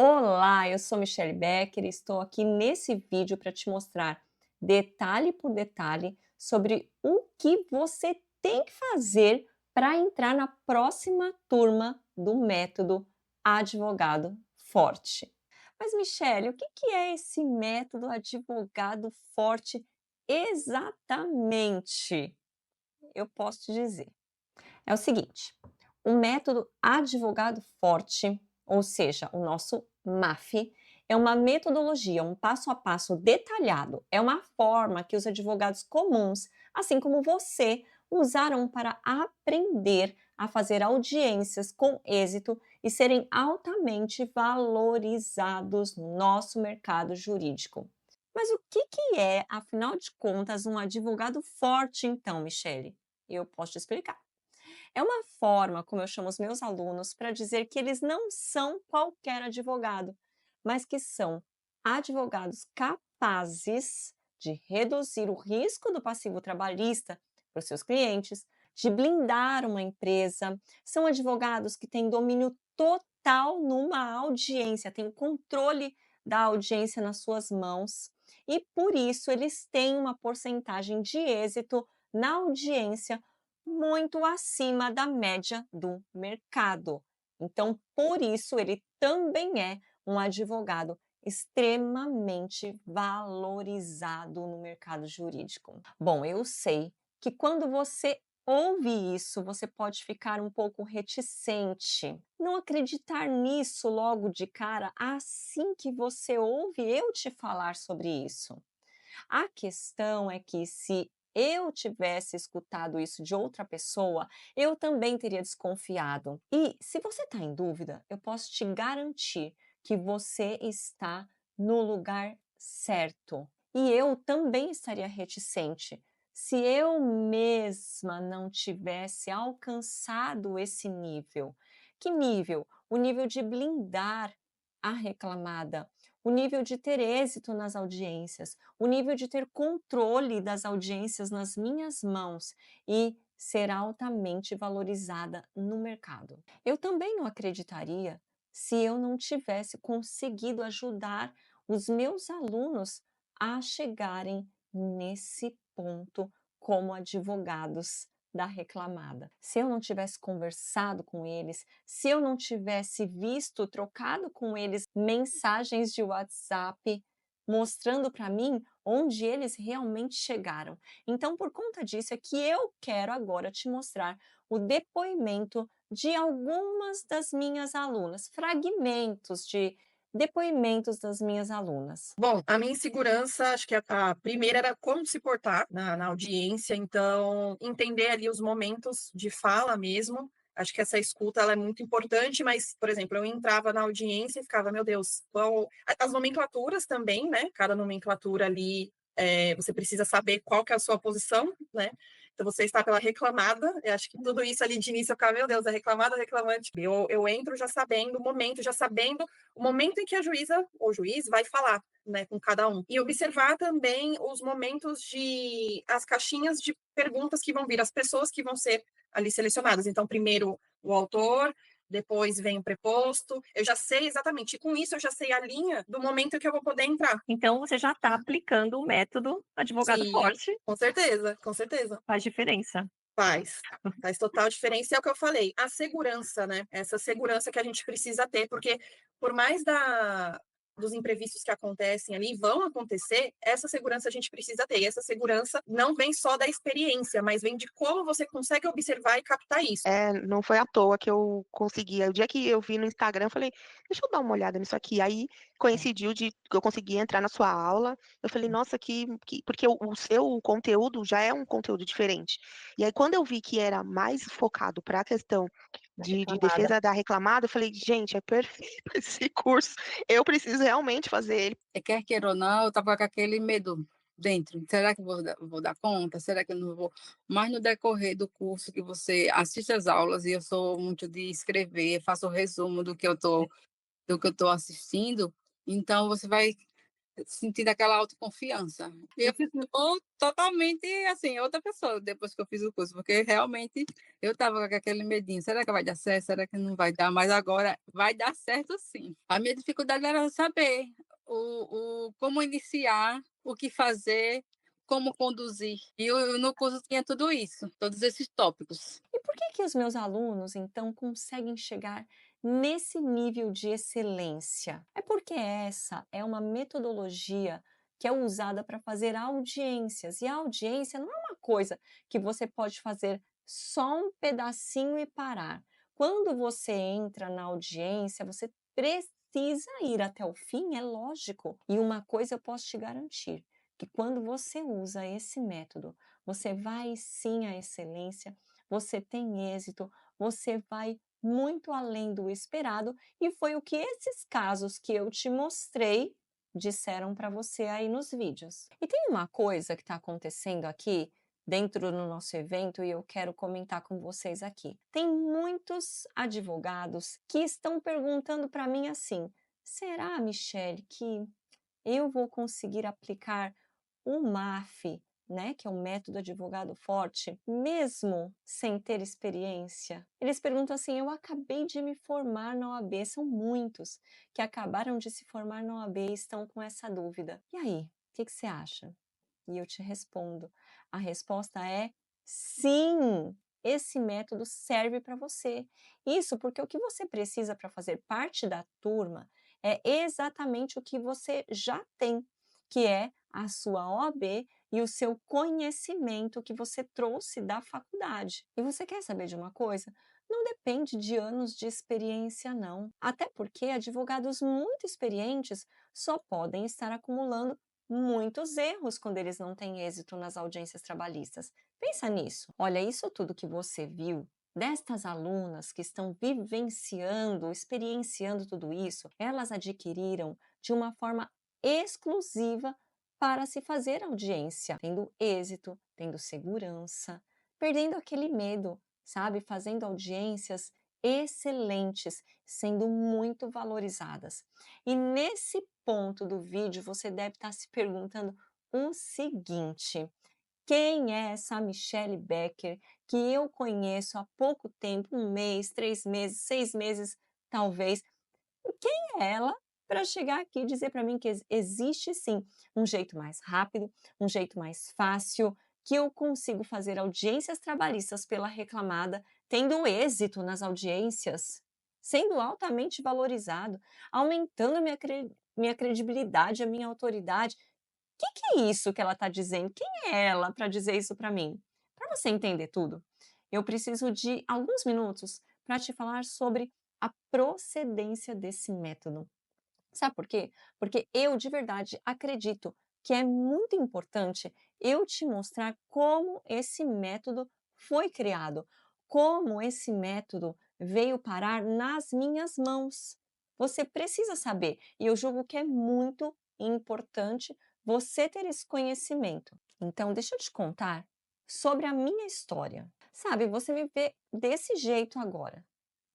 Olá, eu sou Michelle Becker e estou aqui nesse vídeo para te mostrar detalhe por detalhe sobre o que você tem que fazer para entrar na próxima turma do método Advogado Forte. Mas, Michelle, o que é esse método Advogado Forte exatamente? Eu posso te dizer. É o seguinte: o método Advogado Forte, ou seja, o nosso MAF, é uma metodologia, um passo a passo detalhado. É uma forma que os advogados comuns, assim como você, usaram para aprender a fazer audiências com êxito e serem altamente valorizados no nosso mercado jurídico. Mas o que é, afinal de contas, um advogado forte, então, Michele? Eu posso te explicar. É uma forma como eu chamo os meus alunos para dizer que eles não são qualquer advogado, mas que são advogados capazes de reduzir o risco do passivo trabalhista para os seus clientes, de blindar uma empresa. São advogados que têm domínio total numa audiência, têm o controle da audiência nas suas mãos e por isso eles têm uma porcentagem de êxito na audiência muito acima da média do mercado. Então, por isso, ele também é um advogado extremamente valorizado no mercado jurídico. Bom, eu sei que quando você ouve isso, você pode ficar um pouco reticente, não acreditar nisso logo de cara assim que você ouve eu te falar sobre isso. A questão é que se eu tivesse escutado isso de outra pessoa, eu também teria desconfiado. E se você está em dúvida, eu posso te garantir que você está no lugar certo. E eu também estaria reticente se eu mesma não tivesse alcançado esse nível. Que nível? O nível de blindar a reclamada, o nível de ter êxito nas audiências, o nível de ter controle das audiências nas minhas mãos e ser altamente valorizada no mercado. Eu também não acreditaria se eu não tivesse conseguido ajudar os meus alunos a chegarem nesse ponto como advogados da reclamada. Se eu não tivesse conversado com eles, se eu não tivesse visto, trocado com eles mensagens de WhatsApp, mostrando para mim onde eles realmente chegaram. Então, por conta disso, é que eu quero agora te mostrar o depoimento de algumas das minhas alunas, fragmentos de depoimentos das minhas alunas. Bom, a minha insegurança, acho que a primeira era como se portar na audiência, então entender ali os momentos de fala mesmo. Acho que essa escuta ela é muito importante, mas, por exemplo, eu entrava na audiência e ficava, meu Deus, qual... As nomenclaturas também, né? Cada nomenclatura ali, você precisa saber qual que é a sua posição, né? Então, você está pela reclamada, eu acho que tudo isso ali de início eu ficava, meu Deus, é reclamada, reclamante. Eu entro já sabendo o momento, já sabendo o momento em que a juíza ou juiz vai falar, né, com cada um. E observar também os momentos as caixinhas de perguntas que vão vir, as pessoas que vão ser ali selecionadas. Então, primeiro o autor, depois vem o preposto. Eu já sei exatamente. E com isso, eu já sei a linha do momento que eu vou poder entrar. Então você já está aplicando o método advogado Sim, forte, com certeza, com certeza. faz diferença. Faz. Faz total diferença. E é o que eu falei, a segurança, né? Essa segurança que a gente precisa ter, porque por mais dos imprevistos que acontecem ali, vão acontecer, essa segurança a gente precisa ter. E essa segurança não vem só da experiência, mas vem de como você consegue observar e captar isso. Não foi à toa que eu consegui. O dia que eu vi no Instagram, eu falei, deixa eu dar uma olhada nisso aqui. Aí coincidiu de que eu consegui entrar na sua aula. Eu falei, nossa, porque o seu conteúdo já é um conteúdo diferente. E aí, quando eu vi que era mais focado para a questão de Reclamada. defesa da reclamada, eu falei, gente, é perfeito esse curso. Eu preciso realmente fazer ele. Quer queira ou não, eu estava com aquele medo dentro. Será que eu vou dar conta? Será que eu não vou? Mas no decorrer do curso que você assiste às aulas, e eu sou muito de escrever, faço o resumo do que eu tô assistindo, então você vai sentindo aquela autoconfiança. E eu fico totalmente, assim, outra pessoa depois que eu fiz o curso, porque realmente eu estava com aquele medinho, será que vai dar certo? Será que não vai dar? Mas agora vai dar certo sim. A minha dificuldade era saber como iniciar, o que fazer, como conduzir. E no curso tinha tudo isso, todos esses tópicos. E por que os meus alunos, então, conseguem chegar nesse nível de excelência? É porque essa é uma metodologia que é usada para fazer audiências. E a audiência não é uma coisa que você pode fazer só um pedacinho e parar. Quando você entra na audiência, você precisa ir até o fim, é lógico. E uma coisa eu posso te garantir, que quando você usa esse método, você vai sim à excelência, você tem êxito, você vai muito além do esperado, e foi o que esses casos que eu te mostrei disseram para você aí nos vídeos. E tem uma coisa que está acontecendo aqui dentro do nosso evento e eu quero comentar com vocês aqui. Tem muitos advogados que estão perguntando para mim assim: será, Michele, que eu vou conseguir aplicar o MAF, né, que é o método advogado forte, mesmo sem ter experiência? Eles perguntam assim: eu acabei de me formar na OAB, são muitos que acabaram de se formar na OAB e estão com essa dúvida. E aí, o que você acha? E eu te respondo, a resposta é sim! Esse método serve para você. Isso porque o que você precisa para fazer parte da turma é exatamente o que você já tem, que é a sua OAB e o seu conhecimento que você trouxe da faculdade. E você quer saber de uma coisa? Não depende de anos de experiência, não. Até porque advogados muito experientes só podem estar acumulando muitos erros quando eles não têm êxito nas audiências trabalhistas. Pensa nisso. Olha, isso tudo que você viu destas alunas que estão vivenciando, experienciando tudo isso, elas adquiriram de uma forma exclusiva para se fazer audiência, tendo êxito, tendo segurança, perdendo aquele medo, sabe? Fazendo audiências excelentes, sendo muito valorizadas. E nesse ponto do vídeo, você deve estar se perguntando o seguinte: quem é essa Michele Becker que eu conheço há pouco tempo, 1 mês, 3 meses, 6 meses, talvez? Quem é ela para chegar aqui e dizer para mim que existe sim um jeito mais rápido, um jeito mais fácil, que eu consigo fazer audiências trabalhistas pela reclamada, tendo êxito nas audiências, sendo altamente valorizado, aumentando a minha credibilidade, a minha autoridade? Que é isso que ela está dizendo? Quem é ela para dizer isso para mim? Para você entender tudo, eu preciso de alguns minutos para te falar sobre a procedência desse método. Sabe por quê? Porque eu de verdade acredito que é muito importante eu te mostrar como esse método foi criado, como esse método veio parar nas minhas mãos. Você precisa saber, e eu julgo que é muito importante você ter esse conhecimento. Então, deixa eu te contar sobre a minha história. Sabe, você me vê desse jeito agora.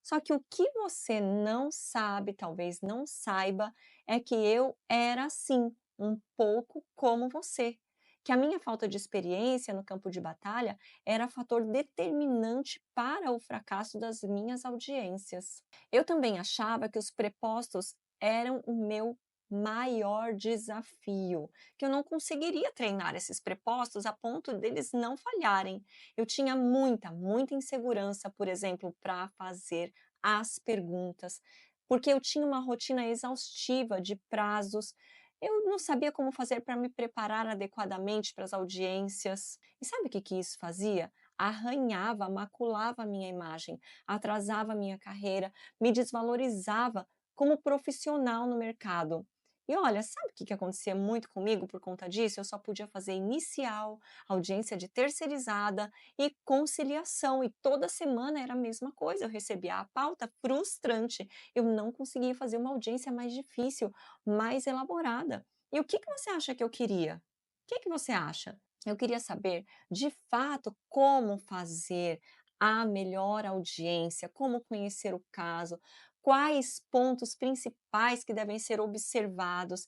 Só que o que você não sabe, talvez não saiba, é que eu era assim, um pouco como você. Que a minha falta de experiência no campo de batalha era fator determinante para o fracasso das minhas audiências. Eu também achava que os prepostos eram o meu maior desafio, que eu não conseguiria treinar esses prepostos a ponto deles não falharem. Eu tinha muita insegurança, por exemplo, para fazer as perguntas, porque eu tinha uma rotina exaustiva de prazos. Eu não sabia como fazer para me preparar adequadamente para as audiências. E sabe o que isso fazia? Arranhava, maculava a minha imagem, atrasava a minha carreira, me desvalorizava como profissional no mercado. E olha, sabe o que acontecia muito comigo por conta disso? Eu só podia fazer inicial, audiência de terceirizada e conciliação. E toda semana era a mesma coisa. Eu recebia a pauta frustrante. Eu não conseguia fazer uma audiência mais difícil, mais elaborada. E o que você acha que eu queria? O que você acha? Eu queria saber, de fato, como fazer a melhor audiência, como conhecer o caso, quais pontos principais que devem ser observados.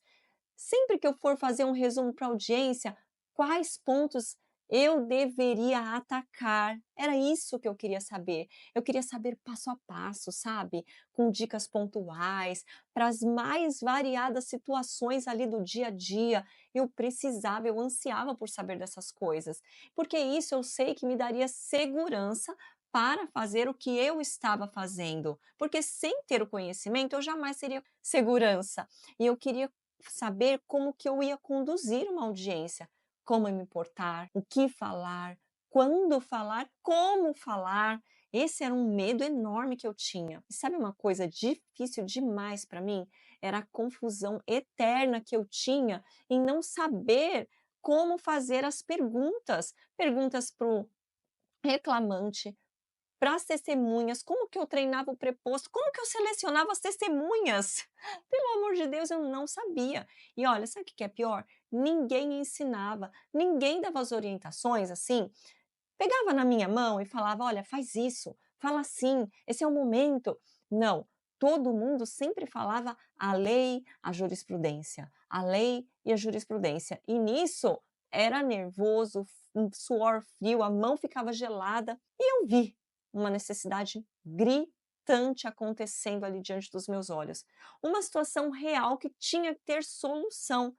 Sempre que eu for fazer um resumo para audiência, quais pontos eu deveria atacar? Era isso que eu queria saber. Eu queria saber passo a passo, sabe? Com dicas pontuais, para as mais variadas situações ali do dia a dia. Eu precisava, eu ansiava por saber dessas coisas, porque isso eu sei que me daria segurança para fazer o que eu estava fazendo, porque sem ter o conhecimento eu jamais teria segurança. E eu queria saber como que eu ia conduzir uma audiência, como me portar, o que falar, quando falar, como falar. Esse era um medo enorme que eu tinha. E sabe uma coisa difícil demais para mim? Era a confusão eterna que eu tinha em não saber como fazer as perguntas. Perguntas para o reclamante, para as testemunhas, como que eu treinava o preposto, como que eu selecionava as testemunhas? Pelo amor de Deus, eu não sabia. E olha, sabe o que é pior? Ninguém ensinava, ninguém dava as orientações assim. Pegava na minha mão e falava: olha, faz isso, fala assim, esse é o momento. Não, todo mundo sempre falava a lei, a jurisprudência, a lei e a jurisprudência. E nisso era nervoso, um suor frio, a mão ficava gelada. E eu vi uma necessidade gritante acontecendo ali diante dos meus olhos. Uma situação real que tinha que ter solução.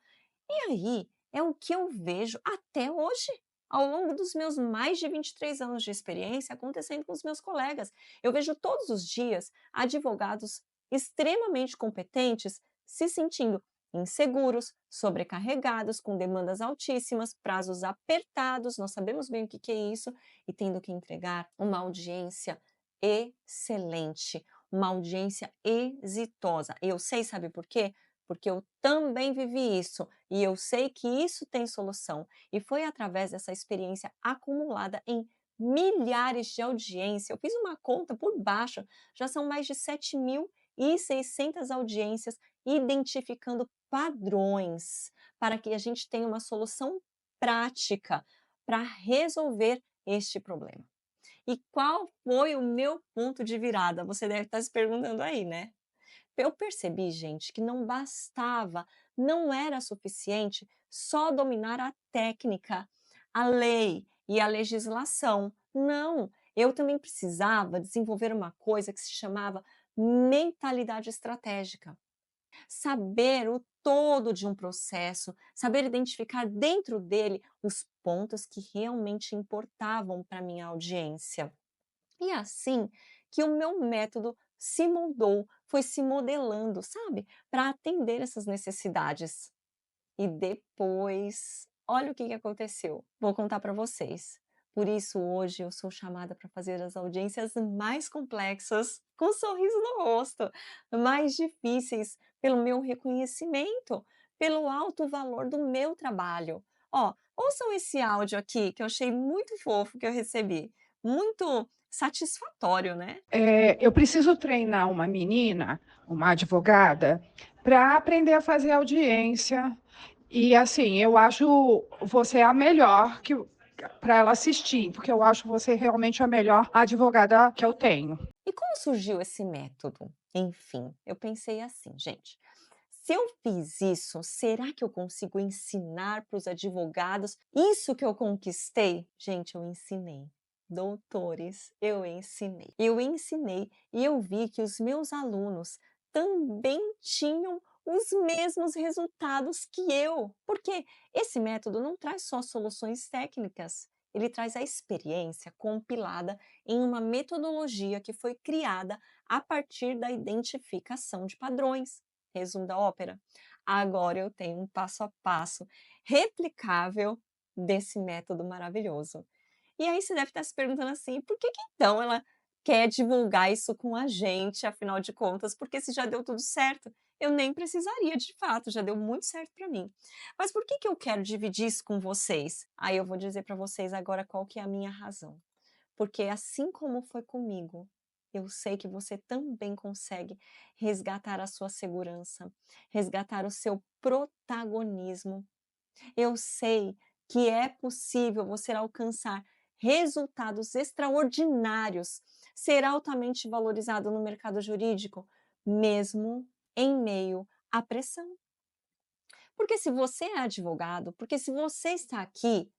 E aí é o que eu vejo até hoje, ao longo dos meus mais de 23 anos de experiência acontecendo com os meus colegas. Eu vejo todos os dias advogados extremamente competentes se sentindo inseguros, sobrecarregados, com demandas altíssimas, prazos apertados, nós sabemos bem o que é isso, e tendo que entregar uma audiência excelente, uma audiência exitosa. Eu sei, sabe por quê? Porque eu também vivi isso e eu sei que isso tem solução. E foi através dessa experiência acumulada em milhares de audiências. Eu fiz uma conta por baixo, já são mais de 7.600 audiências, identificando padrões para que a gente tenha uma solução prática para resolver este problema. E qual foi o meu ponto de virada? Você deve estar se perguntando aí, né? Eu percebi, gente, que não bastava, não era suficiente só dominar a técnica, a lei e a legislação. Não, eu também precisava desenvolver uma coisa que se chamava mentalidade estratégica. Saber o todo de um processo, saber identificar dentro dele os pontos que realmente importavam para minha audiência. E assim que o meu método se moldou, foi se modelando, sabe, para atender essas necessidades. E depois, olha o que aconteceu. Vou contar para vocês. Por isso, hoje eu sou chamada para fazer as audiências mais complexas, com um sorriso no rosto, mais difíceis, pelo meu reconhecimento, pelo alto valor do meu trabalho. Ó, ouçam esse áudio aqui que eu achei muito fofo que eu recebi. Muito satisfatório, né? Eu preciso treinar uma menina, uma advogada, para aprender a fazer audiência. E assim, eu acho você a melhor que para ela assistir, porque eu acho você realmente a melhor advogada que eu tenho. E como surgiu esse método? Enfim, eu pensei assim, gente. Se eu fiz isso, será que eu consigo ensinar para os advogados isso que eu conquistei? Gente, eu ensinei. Doutores, eu ensinei. Eu ensinei e eu vi que os meus alunos também tinham os mesmos resultados que eu. Porque esse método não traz só soluções técnicas, ele traz a experiência compilada em uma metodologia que foi criada a partir da identificação de padrões. Resumo da ópera. Agora eu tenho um passo a passo replicável desse método maravilhoso. E aí você deve estar se perguntando assim, por que então ela quer divulgar isso com a gente, afinal de contas, porque se já deu tudo certo, eu nem precisaria de fato, já deu muito certo para mim. Mas por que eu quero dividir isso com vocês? Aí eu vou dizer para vocês agora qual que é a minha razão. Porque assim como foi comigo, eu sei que você também consegue resgatar a sua segurança, resgatar o seu protagonismo. Eu sei que é possível você alcançar resultados extraordinários, ser altamente valorizado no mercado jurídico, mesmo em meio à pressão. Porque se você é advogado, porque se você está aqui,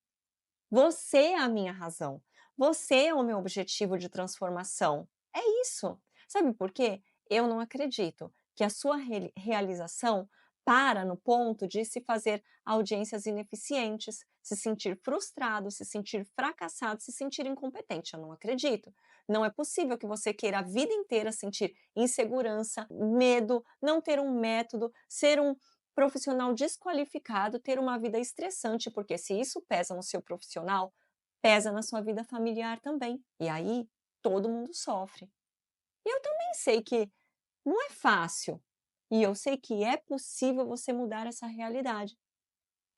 você é a minha razão. Você é o meu objetivo de transformação. É isso. Sabe por quê? Eu não acredito que a sua realização para no ponto de se fazer audiências ineficientes, se sentir frustrado, se sentir fracassado, se sentir incompetente. Eu não acredito. Não é possível que você queira a vida inteira sentir insegurança, medo, não ter um método, ser um profissional desqualificado, ter uma vida estressante, porque se isso pesa no seu profissional, pesa na sua vida familiar também. E aí todo mundo sofre. E eu também sei que não é fácil. E eu sei que é possível você mudar essa realidade.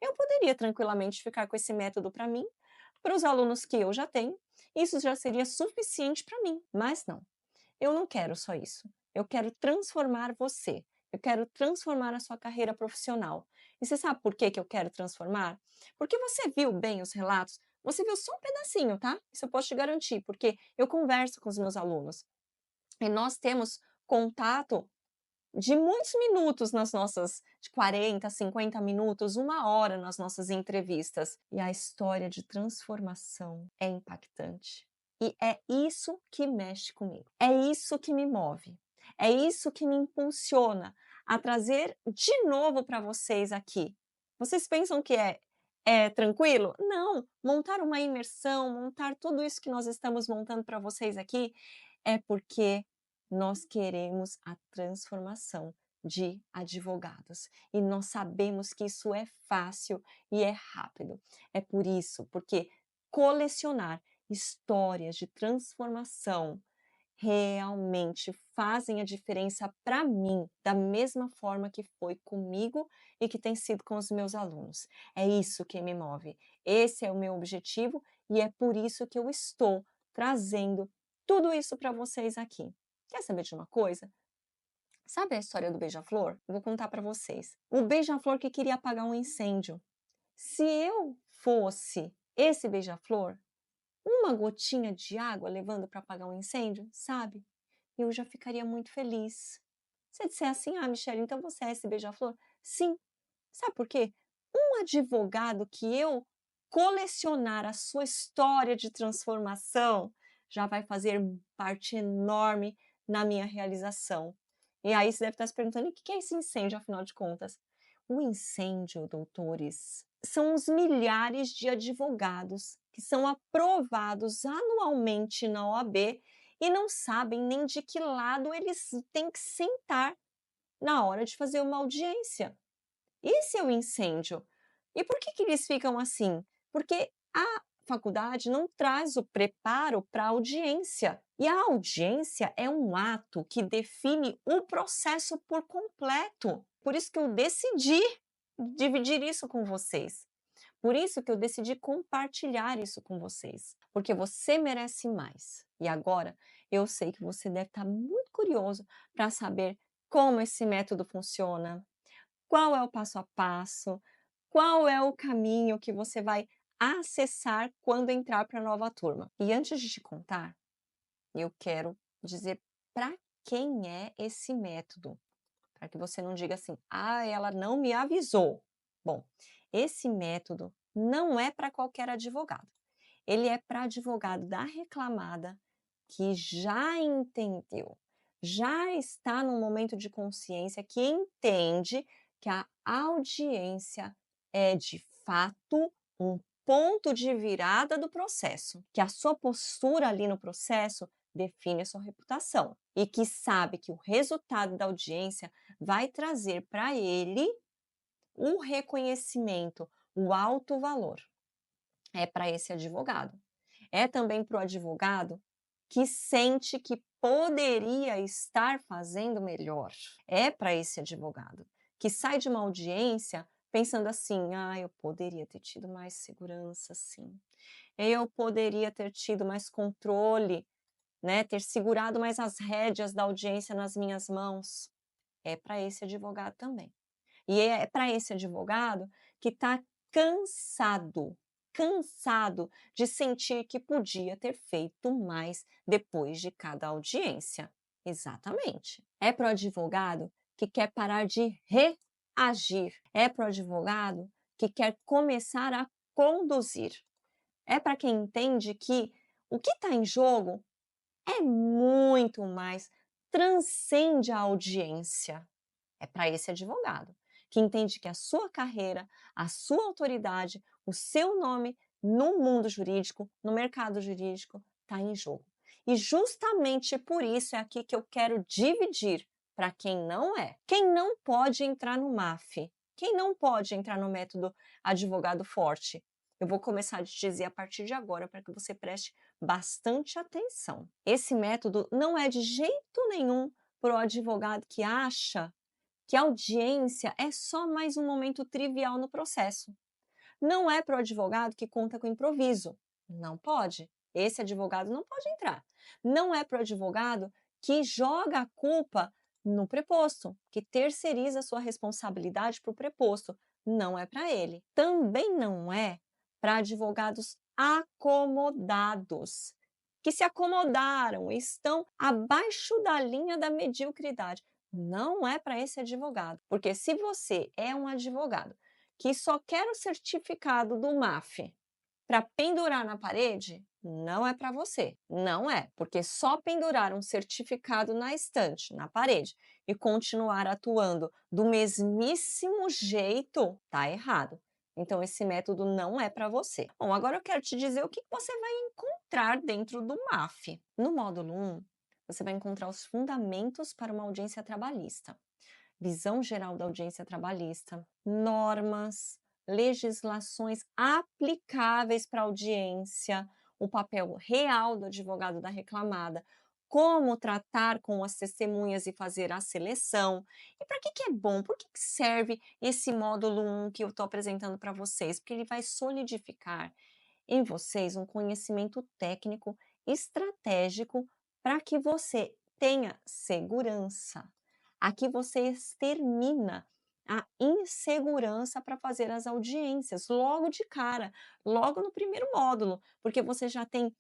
Eu poderia tranquilamente ficar com esse método para mim, para os alunos que eu já tenho, isso já seria suficiente para mim, mas não. Eu não quero só isso. Eu quero transformar você. Eu quero transformar a sua carreira profissional. E você sabe por que eu quero transformar? Porque você viu bem os relatos, você viu só um pedacinho, tá? Isso eu posso te garantir, porque eu converso com os meus alunos. E nós temos contato de muitos minutos nas nossas, de 40, 50 minutos, 1 hora nas nossas entrevistas. E a história de transformação é impactante. E é isso que mexe comigo. É isso que me move. É isso que me impulsiona a trazer de novo para vocês aqui. Vocês pensam que é tranquilo? Não. Montar uma imersão, montar tudo isso que nós estamos montando para vocês aqui é porque nós queremos a transformação de advogados e nós sabemos que isso é fácil e é rápido. É por isso, porque colecionar histórias de transformação realmente fazem a diferença para mim, da mesma forma que foi comigo e que tem sido com os meus alunos. É isso que me move. Esse é o meu objetivo e é por isso que eu estou trazendo tudo isso para vocês aqui. Quer saber de uma coisa? Sabe a história do beija-flor? Eu vou contar para vocês. O beija-flor que queria apagar um incêndio. Se eu fosse esse beija-flor, uma gotinha de água levando para apagar um incêndio, sabe? Eu já ficaria muito feliz. Se eu disser assim, Michele, então você é esse beija-flor? Sim. Sabe por quê? Um advogado que eu colecionar a sua história de transformação já vai fazer parte enorme na minha realização. E aí você deve estar se perguntando, e o que é esse incêndio, afinal de contas? O incêndio, doutores, são os milhares de advogados que são aprovados anualmente na OAB e não sabem nem de que lado eles têm que sentar na hora de fazer uma audiência. Esse é o incêndio. E por que eles ficam assim? Porque a faculdade não traz o preparo para a audiência. E a audiência é um ato que define o processo por completo. Por isso que eu decidi dividir isso com vocês. Por isso que eu decidi compartilhar isso com vocês. Porque você merece mais. E agora eu sei que você deve estar muito curioso para saber como esse método funciona, qual é o passo a passo, qual é o caminho que você vai acessar quando entrar para a nova turma. E antes de te contar, eu quero dizer para quem é esse método, para que você não diga assim, ela não me avisou. Bom, esse método não é para qualquer advogado. Ele é para advogado da reclamada que já entendeu, já está num momento de consciência, que entende que a audiência é de fato um ponto de virada do processo, que a sua postura ali no processo define a sua reputação e que sabe que o resultado da audiência vai trazer para ele o reconhecimento, o alto valor. É para esse advogado. É também para o advogado que sente que poderia estar fazendo melhor. É para esse advogado que sai de uma audiência pensando assim, eu poderia ter tido mais segurança, sim. Eu poderia ter tido mais controle, né? Ter segurado mais as rédeas da audiência nas minhas mãos. É para esse advogado também. E é para esse advogado que está cansado de sentir que podia ter feito mais depois de cada audiência. Exatamente. É para o advogado que quer parar de agir. É para o advogado que quer começar a conduzir. É para quem entende que o que está em jogo é muito mais, transcende a audiência. É para esse advogado, que entende que a sua carreira, a sua autoridade, o seu nome no mundo jurídico, no mercado jurídico, está em jogo. E justamente por isso é aqui que eu quero dividir para quem não é. Quem não pode entrar no MAF? Quem não pode entrar no método advogado forte? Eu vou começar a te dizer a partir de agora para que você preste bastante atenção. Esse método não é de jeito nenhum para o advogado que acha que a audiência é só mais um momento trivial no processo. Não é para o advogado que conta com improviso. Não pode. Esse advogado não pode entrar. Não é para o advogado que joga a culpa no preposto, que terceiriza a sua responsabilidade para o preposto. Não é para ele. Também não é para advogados acomodados, que se acomodaram, estão abaixo da linha da mediocridade. Não é para esse advogado, porque se você é um advogado que só quer o certificado do MAF para pendurar na parede, não é para você. Não é, porque só pendurar um certificado na estante, na parede, e continuar atuando do mesmíssimo jeito, tá errado. Então, esse método não é para você. Bom, agora eu quero te dizer o que você vai encontrar dentro do MAF. No módulo 1, você vai encontrar os fundamentos para uma audiência trabalhista, visão geral da audiência trabalhista, normas, legislações aplicáveis para a audiência, o papel real do advogado da reclamada, como tratar com as testemunhas e fazer a seleção. E para que é bom? Por que serve esse módulo 1 que eu estou apresentando para vocês? Porque ele vai solidificar em vocês um conhecimento técnico estratégico para que você tenha segurança. Aqui você extermina a insegurança para fazer as audiências logo de cara, logo no primeiro módulo, porque você já tem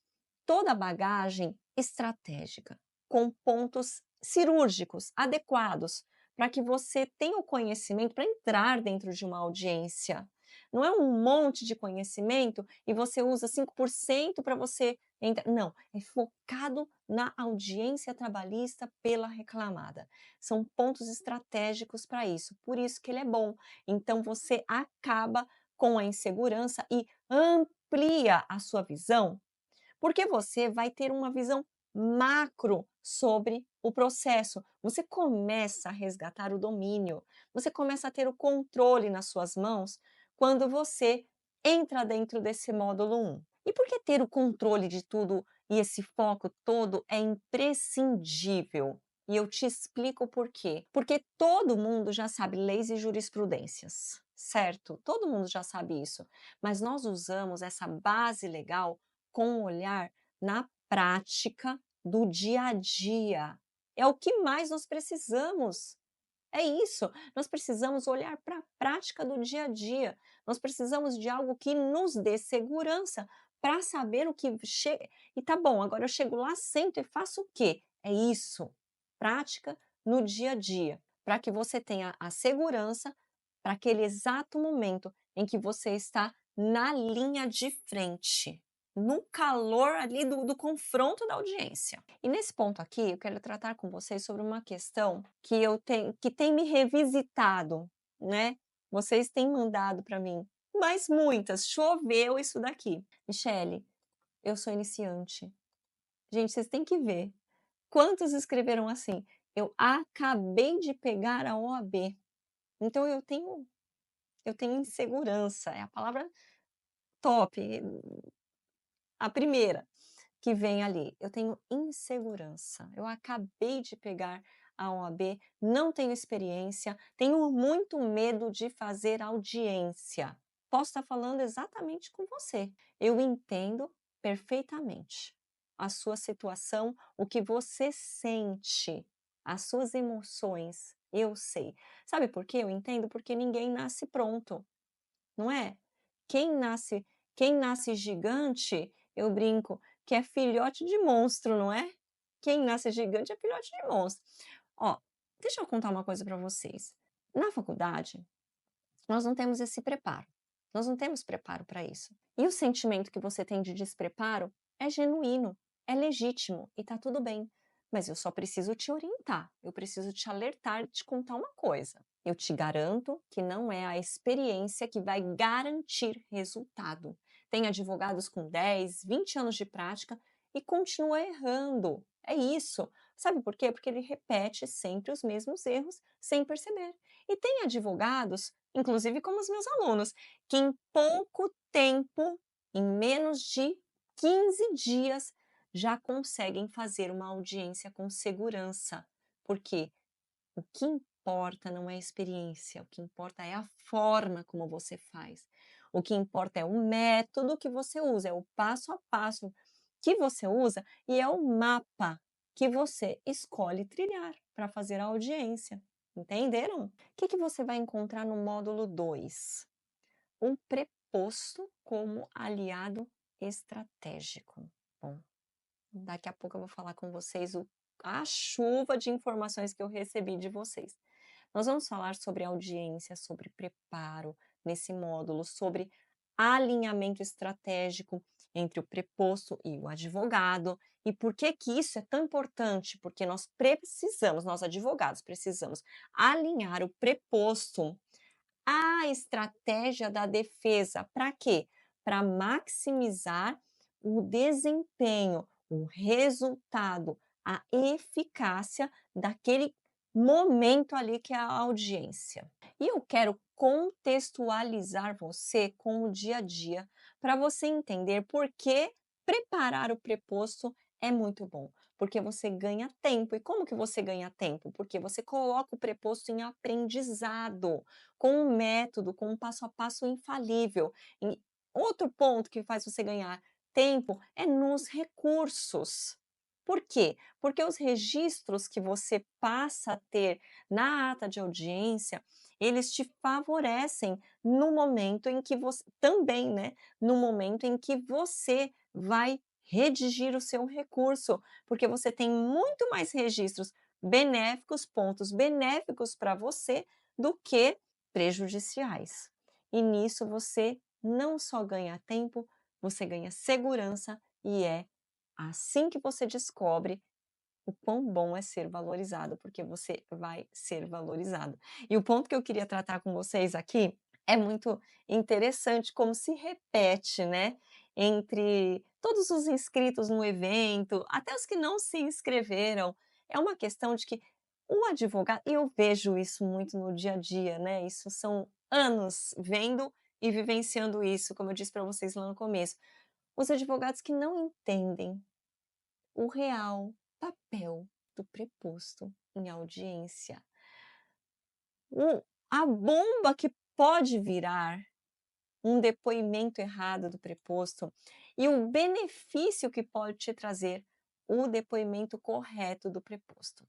toda a bagagem estratégica, com pontos cirúrgicos adequados para que você tenha o conhecimento para entrar dentro de uma audiência. Não é um monte de conhecimento e você usa 5% para você entrar. Não, é focado na audiência trabalhista pela reclamada. São pontos estratégicos para isso, por isso que ele é bom. Então você acaba com a insegurança e amplia a sua visão, porque você vai ter uma visão macro sobre o processo. Você começa a resgatar o domínio, você começa a ter o controle nas suas mãos quando você entra dentro desse módulo 1. E por que ter o controle de tudo e esse foco todo é imprescindível? E eu te explico por quê. Porque todo mundo já sabe leis e jurisprudências, certo? Todo mundo já sabe isso. Mas nós usamos essa base legal com um olhar na prática do dia a dia. É o que mais nós precisamos. É isso, nós precisamos olhar para a prática do dia a dia. Nós precisamos de algo que nos dê segurança para saber o que chega. E tá bom, agora eu chego lá, sento e faço o quê? É isso, prática no dia a dia, para que você tenha a segurança para aquele exato momento em que você está na linha de frente, no calor ali do confronto da audiência. E nesse ponto aqui, eu quero tratar com vocês sobre uma questão que tem me revisitado, né? Vocês têm mandado para mim, mas muitas, choveu isso daqui. Michele, eu sou iniciante. Gente, vocês têm que ver. Quantos escreveram assim? Eu acabei de pegar a OAB. Então eu tenho insegurança, é a palavra top. A primeira que vem ali, eu tenho insegurança. Eu acabei de pegar a OAB, não tenho experiência, tenho muito medo de fazer audiência. Posso estar falando exatamente com você. Eu entendo perfeitamente a sua situação, o que você sente, as suas emoções. Eu sei. Sabe por quê? Eu entendo porque ninguém nasce pronto, não é? Quem nasce gigante, eu brinco, que é filhote de monstro, não é? Quem nasce gigante é filhote de monstro. Ó, deixa eu contar uma coisa para vocês. Na faculdade, nós não temos esse preparo. Nós não temos preparo para isso. E o sentimento que você tem de despreparo é genuíno, é legítimo e tá tudo bem. Mas eu só preciso te orientar, eu preciso te alertar e te contar uma coisa. Eu te garanto que não é a experiência que vai garantir resultado. Tem advogados com 10, 20 anos de prática e continua errando. É isso. Sabe por quê? Porque ele repete sempre os mesmos erros sem perceber. E tem advogados, inclusive como os meus alunos, que em pouco tempo, em menos de 15 dias, já conseguem fazer uma audiência com segurança. Porque o que importa não é a experiência, o que importa é a forma como você faz. O que importa é o método que você usa, é o passo a passo que você usa e é o mapa que você escolhe trilhar para fazer a audiência. Entenderam? O que você vai encontrar no módulo 2? Um preposto como aliado estratégico. Bom, daqui a pouco eu vou falar com vocês a chuva de informações que eu recebi de vocês. Nós vamos falar sobre audiência, sobre preparo nesse módulo, sobre alinhamento estratégico entre o preposto e o advogado. E por que que isso é tão importante? Porque nós advogados, precisamos alinhar o preposto à estratégia da defesa. Para quê? Para maximizar o desempenho, o resultado, a eficácia daquele momento ali que é a audiência. E eu quero contextualizar você com o dia a dia para você entender por que preparar o preposto é muito bom. Porque você ganha tempo. E como que você ganha tempo? Porque você coloca o preposto em aprendizado, com um método, com um passo a passo infalível. E outro ponto que faz você ganhar tempo é nos recursos. Por quê? Porque os registros que você passa a ter na ata de audiência, eles te favorecem no momento em que você também, né? No momento em que você vai redigir o seu recurso, porque você tem muito mais registros benéficos, pontos benéficos para você do que prejudiciais. E nisso você não só ganha tempo, você ganha segurança e é assim que você descobre o quão bom é ser valorizado, porque você vai ser valorizado. E o ponto que eu queria tratar com vocês aqui é muito interessante como se repete, né, entre todos os inscritos no evento, até os que não se inscreveram. É uma questão de que o advogado, e eu vejo isso muito no dia a dia, né? Isso são anos vendo e vivenciando isso, como eu disse para vocês lá no começo. Os advogados que não entendem o real papel do preposto em audiência. A bomba que pode virar um depoimento errado do preposto e o benefício que pode te trazer o depoimento correto do preposto.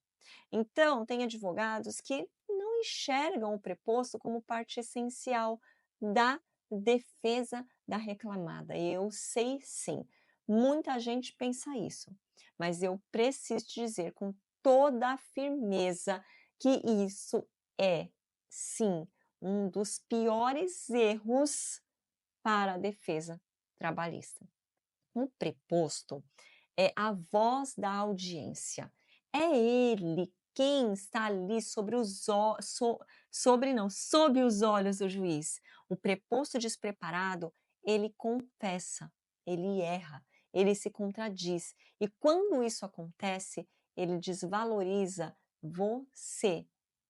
Então, tem advogados que não enxergam o preposto como parte essencial da defesa da reclamada. Eu sei sim, muita gente pensa isso, mas eu preciso te dizer com toda a firmeza que isso é, sim, um dos piores erros para a defesa trabalhista. O preposto é a voz da audiência. É ele quem está ali sob os olhos do juiz. O preposto despreparado, ele confessa, ele erra, ele se contradiz. E quando isso acontece, ele desvaloriza você.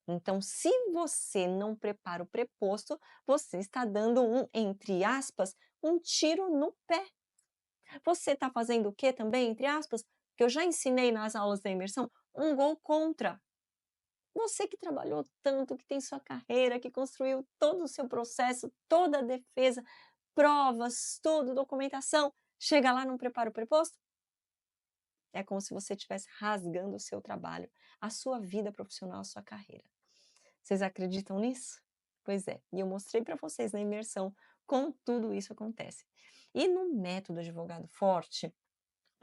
Então, se você não prepara o preposto, você está dando entre aspas, um tiro no pé. Você está fazendo o quê também, entre aspas, que eu já ensinei nas aulas da imersão? Um gol contra. Você que trabalhou tanto, que tem sua carreira, que construiu todo o seu processo, toda a defesa, provas, tudo, documentação, chega lá e não prepara o preposto? É como se você estivesse rasgando o seu trabalho, a sua vida profissional, a sua carreira. Vocês acreditam nisso? Pois é, e eu mostrei para vocês na imersão como tudo isso acontece. E no método Advogado Forte,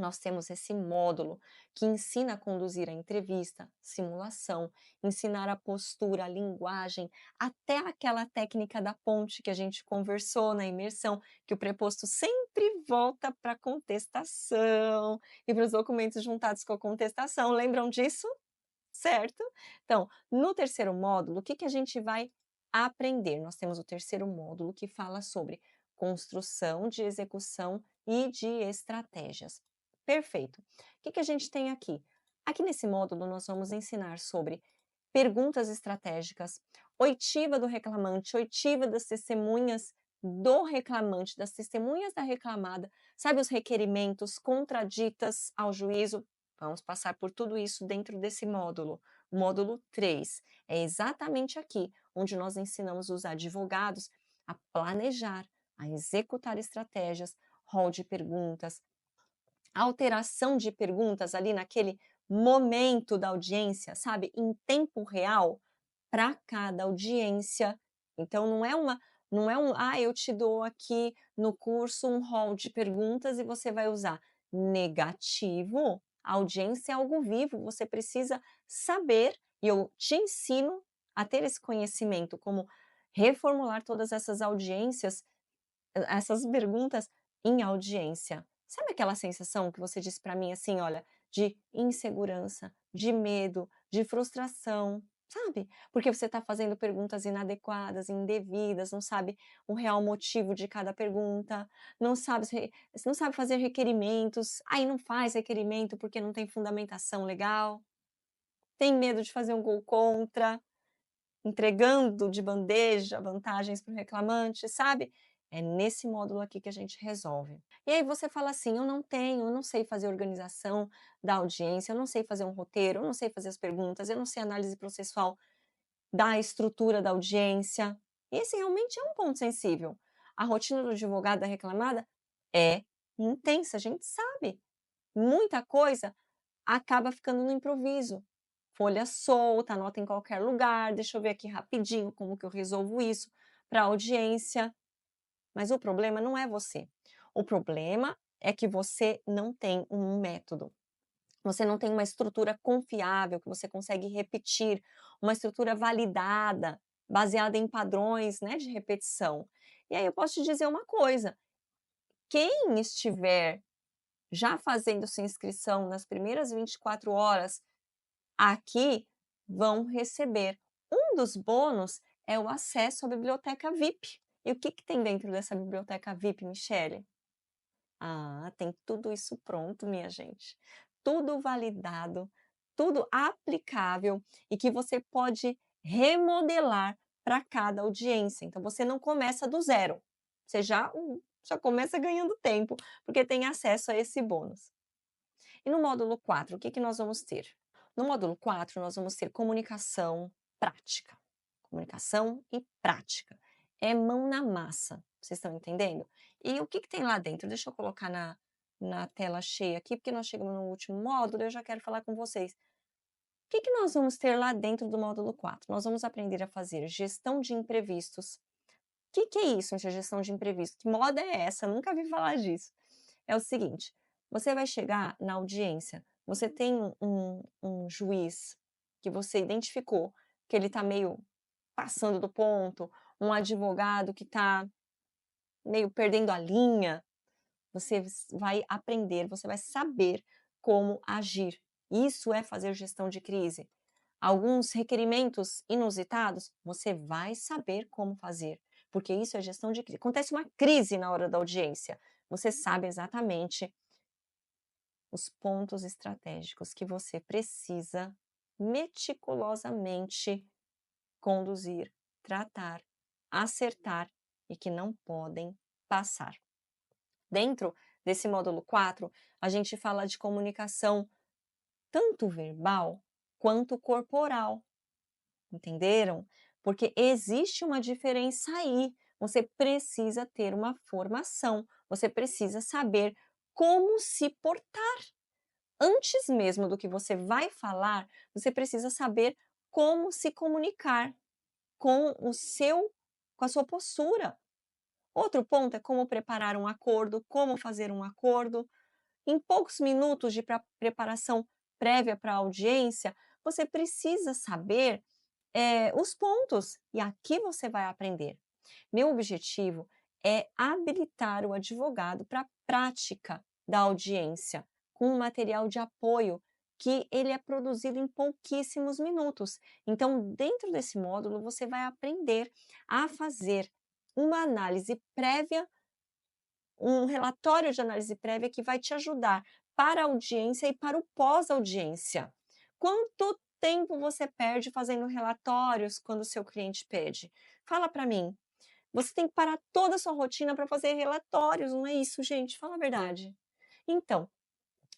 nós temos esse módulo que ensina a conduzir a entrevista, simulação, ensinar a postura, a linguagem, até aquela técnica da ponte que a gente conversou na imersão, que o preposto sempre volta para a contestação e para os documentos juntados com a contestação. Lembram disso? Certo? Então, no terceiro módulo, o que a gente vai aprender? Nós temos o terceiro módulo que fala sobre construção de execução e de estratégias. Perfeito. O que a gente tem aqui? Aqui nesse módulo, nós vamos ensinar sobre perguntas estratégicas, oitiva do reclamante, oitiva das testemunhas do reclamante, das testemunhas da reclamada, sabe, os requerimentos, contraditas ao juízo. Vamos passar por tudo isso dentro desse módulo. O módulo 3 é exatamente aqui, onde nós ensinamos os advogados a planejar, a executar estratégias, rol de perguntas, alteração de perguntas ali naquele momento da audiência, sabe, em tempo real, para cada audiência. Então não é um, eu te dou aqui no curso um rol de perguntas e você vai usar. Negativo. A audiência é algo vivo, você precisa saber, e eu te ensino a ter esse conhecimento, como reformular todas essas audiências, essas perguntas em audiência. Sabe aquela sensação que você disse para mim assim, olha, de insegurança, de medo, de frustração, sabe? Porque você está fazendo perguntas inadequadas, indevidas, não sabe o real motivo de cada pergunta, não sabe fazer requerimentos, aí não faz requerimento porque não tem fundamentação legal, tem medo de fazer um gol contra, entregando de bandeja vantagens para o reclamante, sabe? É nesse módulo aqui que a gente resolve. E aí você fala assim, eu não sei fazer organização da audiência, eu não sei fazer um roteiro, eu não sei fazer as perguntas, eu não sei análise processual da estrutura da audiência. Esse realmente é um ponto sensível. A rotina do advogado da reclamada é intensa, a gente sabe. Muita coisa acaba ficando no improviso. Folha solta, anota em qualquer lugar, deixa eu ver aqui rapidinho como que eu resolvo isso para a audiência. Mas o problema não é você. O problema é que você não tem um método. Você não tem uma estrutura confiável que você consegue repetir, uma estrutura validada, baseada em padrões, né, de repetição. E aí eu posso te dizer uma coisa: quem estiver já fazendo sua inscrição nas primeiras 24 horas aqui, vão receber. Um dos bônus é o acesso à biblioteca VIP. E o que tem dentro dessa biblioteca VIP, Michele? Ah, tem tudo isso pronto, minha gente. Tudo validado, tudo aplicável e que você pode remodelar para cada audiência. Então, você não começa do zero. Você já começa ganhando tempo, porque tem acesso a esse bônus. E no módulo 4, o que nós vamos ter? No módulo 4, nós vamos ter comunicação prática. Comunicação e prática. É mão na massa, vocês estão entendendo? E o que tem lá dentro? Deixa eu colocar na tela cheia aqui, porque nós chegamos no último módulo e eu já quero falar com vocês. O que nós vamos ter lá dentro do módulo 4? Nós vamos aprender a fazer gestão de imprevistos. O que é isso, gestão de imprevistos? Que moda é essa? Eu nunca vi falar disso. É o seguinte, você vai chegar na audiência, você tem um juiz que você identificou que ele está meio passando do ponto, um advogado que está meio perdendo a linha, você vai aprender, você vai saber como agir. Isso é fazer gestão de crise. Alguns requerimentos inusitados, você vai saber como fazer, porque isso é gestão de crise. Acontece uma crise na hora da audiência, você sabe exatamente os pontos estratégicos que você precisa meticulosamente conduzir, tratar, acertar e que não podem passar. Dentro desse módulo 4, a gente fala de comunicação tanto verbal quanto corporal. Entenderam? Porque existe uma diferença aí. Você precisa ter uma formação, você precisa saber como se portar. Antes mesmo do que você vai falar, você precisa saber como se comunicar com com a sua postura. Outro ponto é como preparar um acordo, como fazer um acordo. em poucos minutos de preparação prévia para a audiência, você precisa saber os pontos, e aqui você vai aprender. Meu objetivo é habilitar o advogado para a prática da audiência, com um material de apoio que ele é produzido em pouquíssimos minutos. Então, dentro desse módulo, você vai aprender a fazer uma análise prévia, um relatório de análise prévia que vai te ajudar para a audiência e para o pós-audiência. Quanto tempo você perde fazendo relatórios quando o seu cliente pede? Fala para mim. Você tem que parar toda a sua rotina para fazer relatórios, não é isso, gente? Fala a verdade. Então,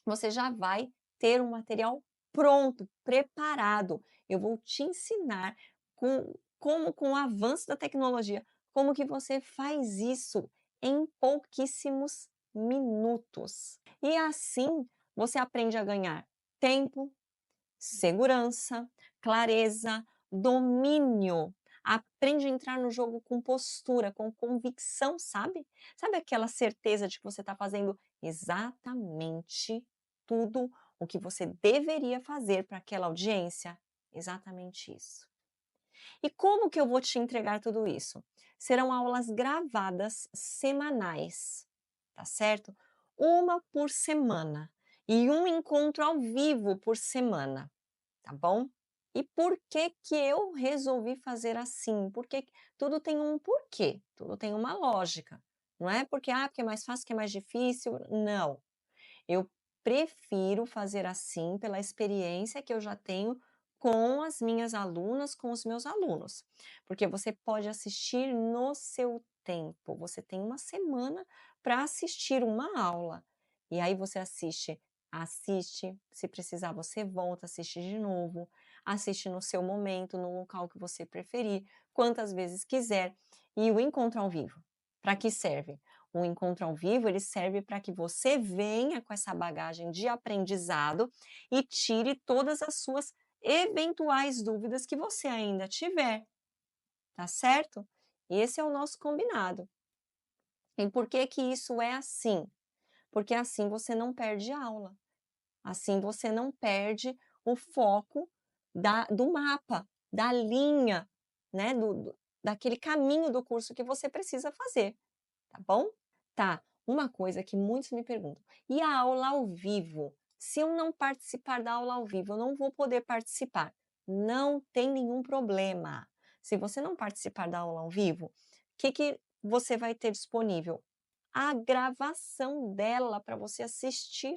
você já vai ter um material pronto, preparado. Eu vou te ensinar como com o avanço da tecnologia, como que você faz isso em pouquíssimos minutos. E assim você aprende a ganhar tempo, segurança, clareza, domínio. Aprende a entrar no jogo com postura, com convicção, sabe? Sabe aquela certeza de que você está fazendo exatamente tudo o que você deveria fazer para aquela audiência? Exatamente isso. E como que eu vou te entregar tudo isso? Serão aulas gravadas semanais, tá certo? Uma por semana e um encontro ao vivo por semana, tá bom? E por que que eu resolvi fazer assim? Porque tudo tem um porquê, tudo tem uma lógica. Não é porque é mais fácil, que é mais difícil. Não. Eu prefiro fazer assim pela experiência que eu já tenho com as minhas alunas, com os meus alunos. Porque você pode assistir no seu tempo. Você tem uma semana para assistir uma aula. E aí você assiste, se precisar você volta, assiste de novo, assiste no seu momento, no local que você preferir, quantas vezes quiser. E o encontro ao vivo, para que serve? O encontro ao vivo, ele serve para que você venha com essa bagagem de aprendizado e tire todas as suas eventuais dúvidas que você ainda tiver, tá certo? Esse é o nosso combinado. E por que que isso é assim? Porque assim você não perde aula. Assim você não perde o foco do mapa, da linha, né? Daquele caminho do curso que você precisa fazer, tá bom? Tá, uma coisa que muitos me perguntam: e a aula ao vivo? Se eu não participar da aula ao vivo, eu não vou poder participar. Não tem nenhum problema. Se você não participar da aula ao vivo, o que você vai ter disponível? A gravação dela para você assistir.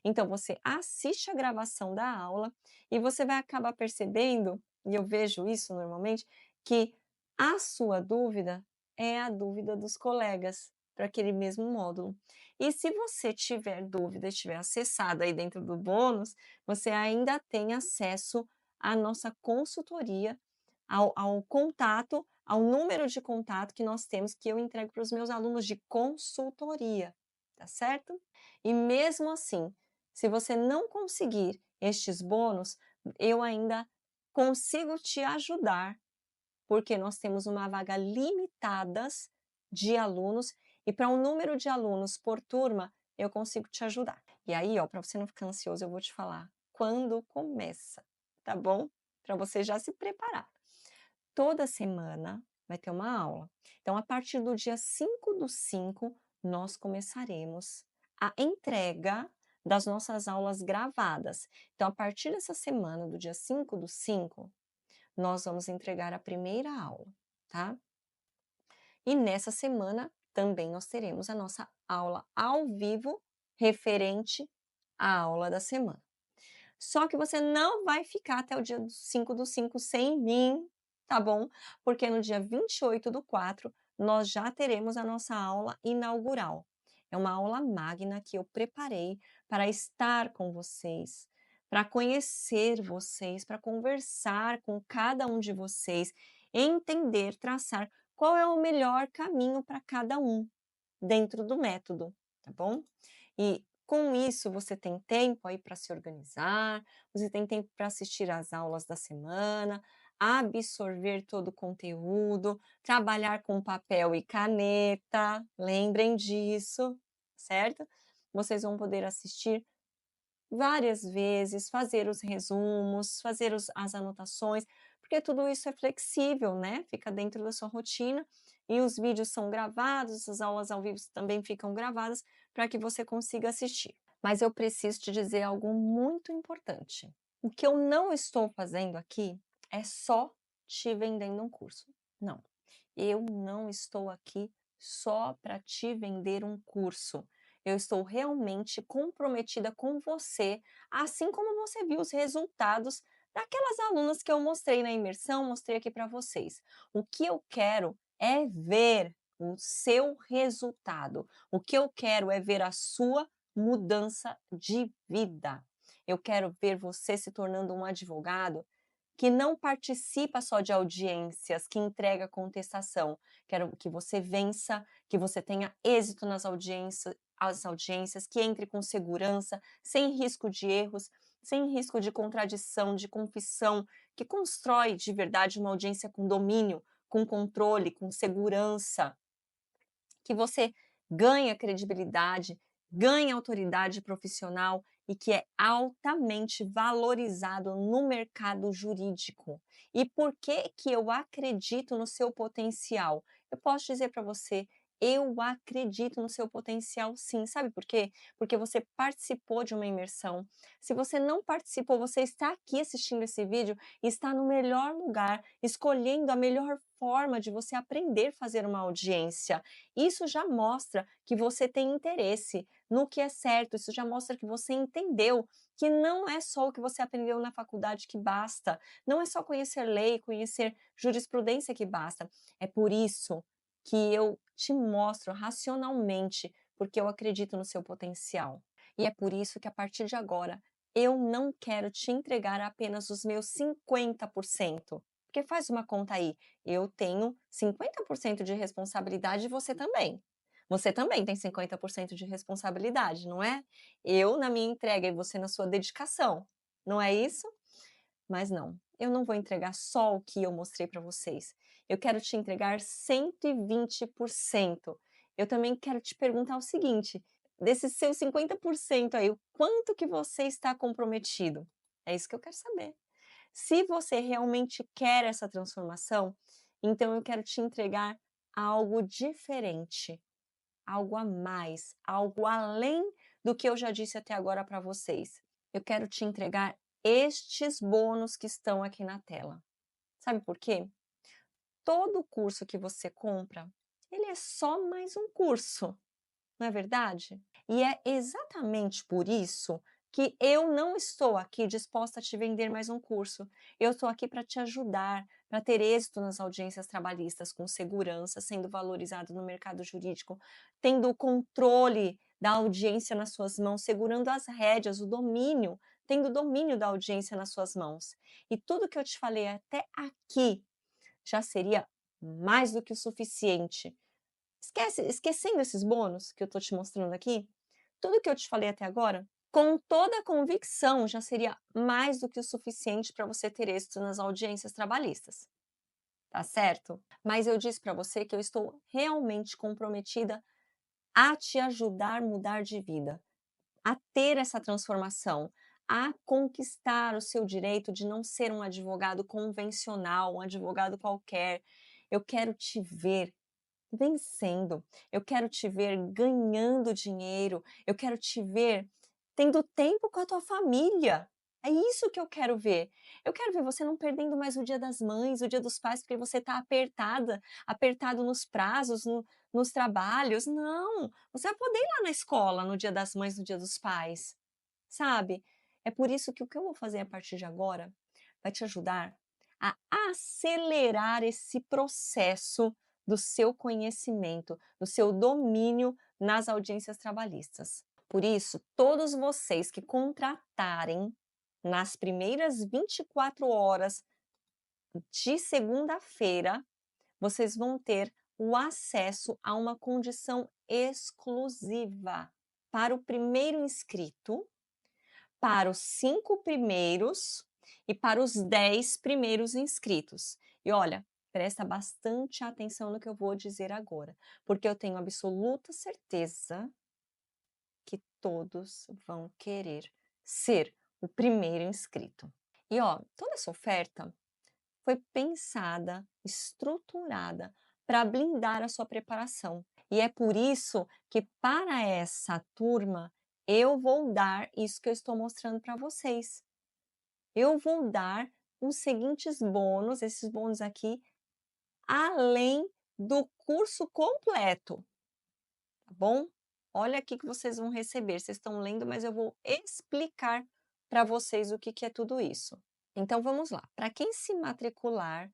Então, você assiste a gravação da aula e você vai acabar percebendo, e eu vejo isso normalmente, que a sua dúvida é a dúvida dos colegas para aquele mesmo módulo. E se você tiver dúvida e estiver acessado aí dentro do bônus, você ainda tem acesso à nossa consultoria, ao contato, ao número de contato que nós temos, que eu entrego para os meus alunos de consultoria, tá certo? E mesmo assim, se você não conseguir estes bônus, eu ainda consigo te ajudar, porque nós temos uma vaga limitada de alunos e para um número de alunos por turma, eu consigo te ajudar. E aí, ó, para você não ficar ansioso, eu vou te falar quando começa, tá bom? Para você já se preparar. Toda semana vai ter uma aula. Então, a partir do dia 5/5, nós começaremos a entrega das nossas aulas gravadas. Então, a partir dessa semana, do dia 5/5, nós vamos entregar a primeira aula, tá? E nessa semana também nós teremos a nossa aula ao vivo referente à aula da semana. Só que você não vai ficar até o dia 5/5 sem mim, tá bom? Porque no dia 28/4 nós já teremos a nossa aula inaugural. É uma aula magna que eu preparei para estar com vocês, para conhecer vocês, para conversar com cada um de vocês, entender, traçar qual é o melhor caminho para cada um dentro do método, tá bom? E com isso você tem tempo aí para se organizar, você tem tempo para assistir às aulas da semana, absorver todo o conteúdo, trabalhar com papel e caneta, lembrem disso, certo? vocês vão poder assistir várias vezes, fazer os resumos, fazer as anotações, porque tudo isso é flexível, né? Fica dentro da sua rotina e os vídeos são gravados, as aulas ao vivo também ficam gravadas para que você consiga assistir. Mas eu preciso te dizer algo muito importante. O que eu não estou fazendo aqui é só te vendendo um curso. Não, eu não estou aqui só para te vender um curso. Eu estou realmente comprometida com você, assim como você viu os resultados daquelas alunas que eu mostrei na imersão, mostrei aqui para vocês. O que eu quero é ver o seu resultado. O que eu quero é ver a sua mudança de vida. Eu quero ver você se tornando um advogado que não participa só de audiências, que entrega contestação. Quero que você vença, que você tenha êxito nas audiências, que entre com segurança, sem risco de erros, sem risco de contradição, de confissão, que constrói de verdade uma audiência com domínio, com controle, com segurança, que você ganha credibilidade, ganha autoridade profissional e que é altamente valorizado no mercado jurídico. E por que que eu acredito no seu potencial? Eu posso dizer para você, eu acredito no seu potencial sim. Sabe por quê? Porque você participou de uma imersão. Se você não participou, você está aqui assistindo esse vídeo e está no melhor lugar, escolhendo a melhor forma de você aprender a fazer uma audiência. Isso já mostra que você tem interesse no que é certo, isso já mostra que você entendeu que não é só o que você aprendeu na faculdade que basta, não é só conhecer lei, conhecer jurisprudência que basta. É por isso que eu te mostro racionalmente, porque eu acredito no seu potencial. E é por isso que a partir de agora eu não quero te entregar apenas os meus 50%. Porque faz uma conta aí, eu tenho 50% de responsabilidade e você também. Você também tem 50% de responsabilidade, não é? Eu na minha entrega e você na sua dedicação, não é isso? Mas não, eu não vou entregar só o que eu mostrei para vocês. Eu quero te entregar 120%. Eu também quero te perguntar o seguinte, desses seus 50% aí, o quanto que você está comprometido? É isso que eu quero saber. Se você realmente quer essa transformação, então eu quero te entregar algo diferente, algo a mais, algo além do que eu já disse até agora para vocês. Eu quero te entregar estes bônus que estão aqui na tela. Sabe por quê? Todo curso que você compra, ele é só mais um curso, não é verdade? E é exatamente por isso que eu não estou aqui disposta a te vender mais um curso. Eu estou aqui para te ajudar, para ter êxito nas audiências trabalhistas com segurança, sendo valorizado no mercado jurídico, tendo o controle da audiência nas suas mãos, segurando as rédeas, o domínio, tendo o domínio da audiência nas suas mãos. E tudo que eu te falei até aqui já seria mais do que o suficiente. Esquecendo esses bônus que eu estou te mostrando aqui, tudo que eu te falei até agora, com toda a convicção, já seria mais do que o suficiente para você ter êxito nas audiências trabalhistas. Tá certo? Mas eu disse para você que eu estou realmente comprometida a te ajudar a mudar de vida, a ter essa transformação, a conquistar o seu direito de não ser um advogado convencional, um advogado qualquer. Eu quero te ver vencendo, eu quero te ver ganhando dinheiro, eu quero te ver tendo tempo com a tua família. É isso que eu quero ver. Eu quero ver você não perdendo mais o Dia das Mães, o Dia dos Pais, porque você está apertado nos prazos, nos trabalhos. Não, você vai poder ir lá na escola no Dia das Mães, no Dia dos Pais, sabe? É por isso que o que eu vou fazer a partir de agora vai te ajudar a acelerar esse processo do seu conhecimento, do seu domínio nas audiências trabalhistas. Por isso, todos vocês que contratarem nas primeiras 24 horas de segunda-feira, vocês vão ter o acesso a uma condição exclusiva para o primeiro inscrito, para os 5 primeiros e para os 10 primeiros inscritos. E olha, presta bastante atenção no que eu vou dizer agora, porque eu tenho absoluta certeza que todos vão querer ser o primeiro inscrito. E ó, toda essa oferta foi pensada, estruturada para blindar a sua preparação. E é por isso que para essa turma eu vou dar isso que eu estou mostrando para vocês. Eu vou dar os seguintes bônus, esses bônus aqui, além do curso completo, tá bom? Olha aqui que vocês vão receber. Vocês estão lendo, mas eu vou explicar para vocês o que é tudo isso. Então vamos lá. Para quem se matricular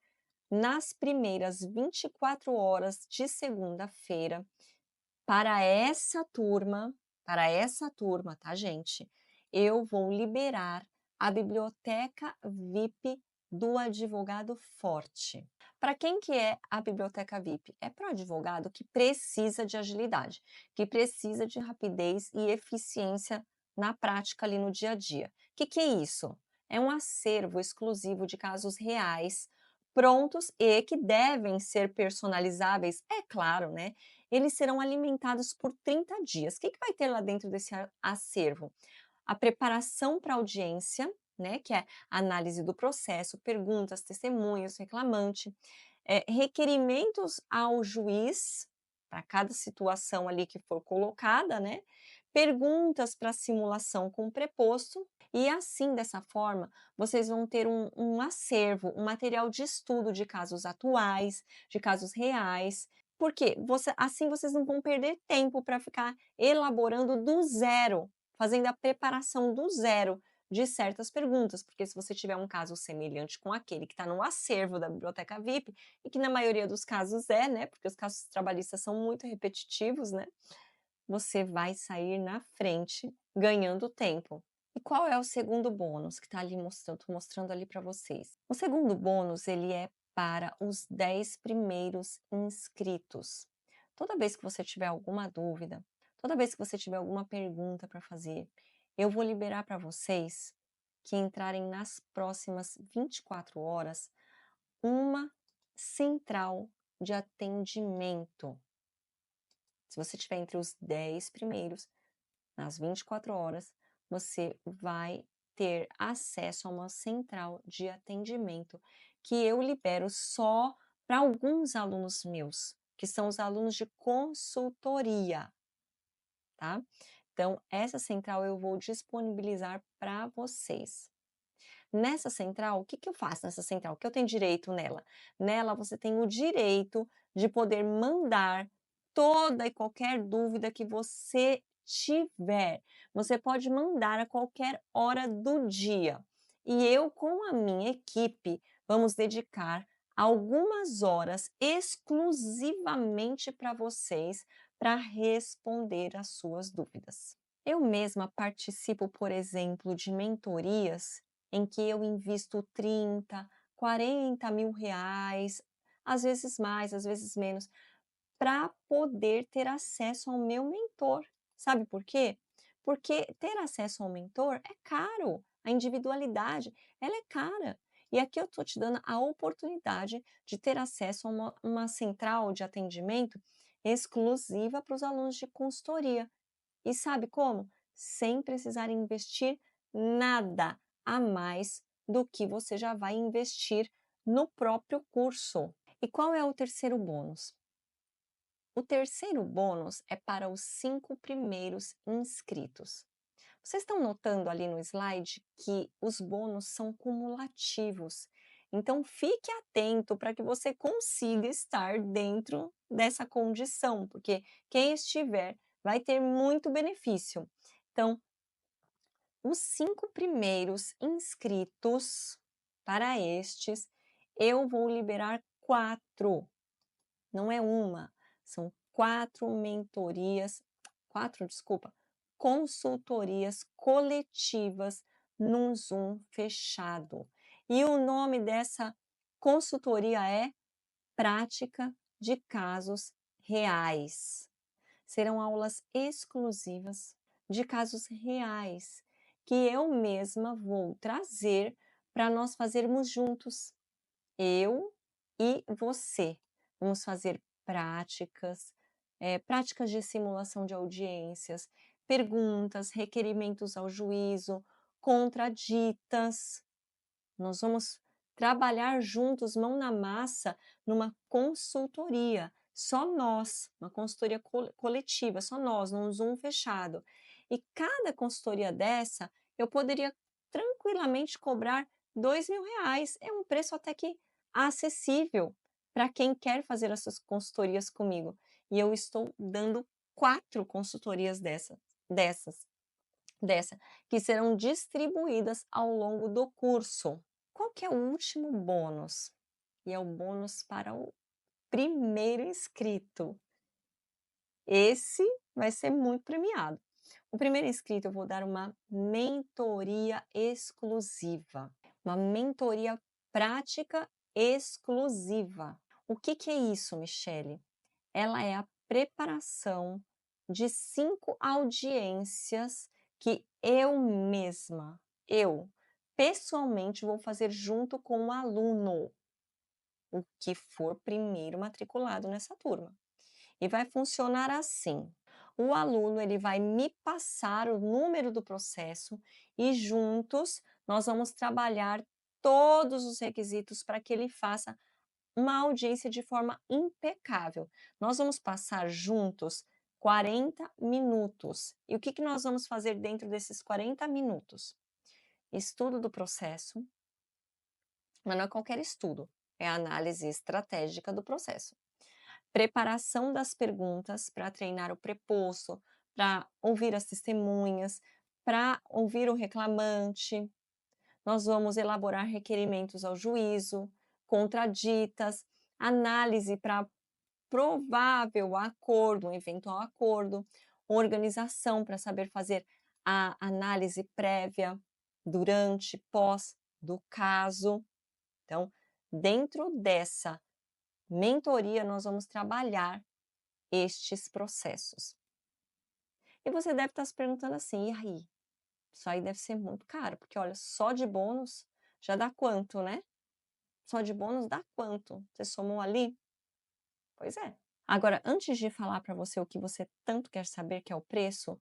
nas primeiras 24 horas de segunda-feira, para essa turma, tá, gente? Eu vou liberar a biblioteca VIP do Advogado Forte. Para quem que é a biblioteca VIP? É para o advogado que precisa de agilidade, que precisa de rapidez e eficiência na prática ali no dia a dia. O que é isso? É um acervo exclusivo de casos reais, prontos e que devem ser personalizáveis, é claro, né? Eles serão alimentados por 30 dias. O que vai ter lá dentro desse acervo? A preparação para a audiência, né, que é a análise do processo, perguntas, testemunhos, reclamante, requerimentos ao juiz para cada situação ali que for colocada, né? Perguntas para simulação com preposto, e assim, dessa forma, vocês vão ter um acervo, um material de estudo de casos atuais, de casos reais, porque assim vocês não vão perder tempo para ficar elaborando do zero, fazendo a preparação do zero de certas perguntas, porque se você tiver um caso semelhante com aquele que está no acervo da biblioteca VIP, e que na maioria dos casos né, porque os casos trabalhistas são muito repetitivos, né, você vai sair na frente ganhando tempo. E qual é o segundo bônus que está ali mostrando, tô mostrando ali para vocês? O segundo bônus, ele é para os 10 primeiros inscritos. Toda vez que você tiver alguma dúvida, toda vez que você tiver alguma pergunta para fazer, eu vou liberar para vocês que entrarem nas próximas 24 horas uma central de atendimento. Se você estiver entre os 10 primeiros, nas 24 horas, você vai ter acesso a uma central de atendimento que eu libero só para alguns alunos meus, que são os alunos de consultoria, tá? Então, essa central eu vou disponibilizar para vocês. Nessa central, o que eu faço nessa central? O que eu tenho direito nela? Nela você tem o direito de poder mandar toda e qualquer dúvida que você tiver. Você pode mandar a qualquer hora do dia. E eu, com a minha equipe, vamos dedicar algumas horas exclusivamente para vocês para responder as suas dúvidas. Eu mesma participo, por exemplo, de mentorias em que eu invisto 30, 40 mil reais, às vezes mais, às vezes menos, para poder ter acesso ao meu mentor. Sabe por quê? Porque ter acesso ao mentor é caro, a individualidade, ela é cara. E aqui eu estou te dando a oportunidade de ter acesso a uma central de atendimento exclusiva para os alunos de consultoria. E sabe como? Sem precisar investir nada a mais do que você já vai investir no próprio curso. E qual é o terceiro bônus? O terceiro bônus é para os 5 primeiros inscritos. Vocês estão notando ali no slide que os bônus são cumulativos. Então, fique atento para que você consiga estar dentro dessa condição, porque quem estiver vai ter muito benefício. Então, os 5 primeiros inscritos, para estes, eu vou liberar 4. Não é uma, são 4 mentorias, 4, desculpa, consultorias coletivas num Zoom fechado. E o nome dessa consultoria é Prática de Casos Reais. Serão aulas exclusivas de casos reais que eu mesma vou trazer para nós fazermos juntos. Eu e você. Vamos fazer práticas, práticas de simulação de audiências, perguntas, requerimentos ao juízo, contraditas. Nós vamos trabalhar juntos, mão na massa, numa consultoria. Só nós, uma consultoria coletiva, só nós, num Zoom fechado. E cada consultoria dessa, eu poderia tranquilamente cobrar R$ 2.000. É um preço até que acessível para quem quer fazer essas consultorias comigo. E eu estou dando 4 consultorias dessa, que serão distribuídas ao longo do curso. Qual que é o último bônus? E é o bônus para o primeiro inscrito. Esse vai ser muito premiado. O primeiro inscrito eu vou dar uma mentoria exclusiva, uma mentoria prática exclusiva. O que é isso, Michele? Ela é a preparação de 5 audiências que eu mesma, pessoalmente vou fazer junto com o aluno, o que for primeiro matriculado nessa turma. E vai funcionar assim: o aluno ele vai me passar o número do processo e juntos nós vamos trabalhar todos os requisitos para que ele faça uma audiência de forma impecável. Nós vamos passar juntos 40 minutos. E o que nós vamos fazer dentro desses 40 minutos? Estudo do processo, mas não é qualquer estudo, é a análise estratégica do processo. Preparação das perguntas para treinar o preposto, para ouvir as testemunhas, para ouvir o reclamante. Nós vamos elaborar requerimentos ao juízo, contraditas, análise para provável acordo, um eventual acordo, organização para saber fazer a análise prévia, durante, pós do caso. Então, dentro dessa mentoria, nós vamos trabalhar estes processos. E você deve estar se perguntando assim, e aí? Isso aí deve ser muito caro, porque olha, só de bônus já dá quanto, né? Só de bônus dá quanto? Você somou ali? Pois é. Agora, antes de falar para você o que você tanto quer saber, que é o preço,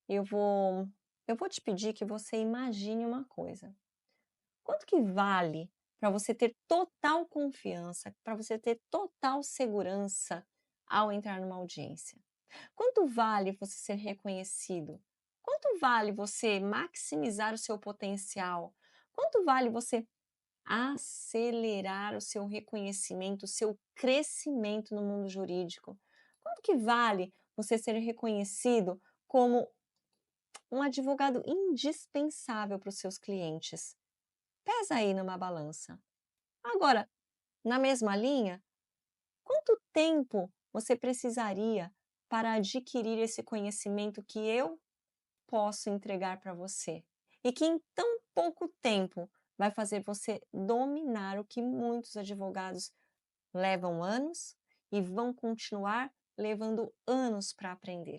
eu vou te pedir que você imagine uma coisa. Quanto que vale para você ter total confiança, para você ter total segurança ao entrar numa audiência? Quanto vale você ser reconhecido? Quanto vale você maximizar o seu potencial? Quanto vale você acelerar o seu reconhecimento, o seu crescimento no mundo jurídico? Quanto que vale você ser reconhecido como um advogado indispensável para os seus clientes? Pesa aí numa balança. Agora, na mesma linha, quanto tempo você precisaria para adquirir esse conhecimento que eu posso entregar para você? E que em tão pouco tempo vai fazer você dominar o que muitos advogados levam anos e vão continuar levando anos para aprender.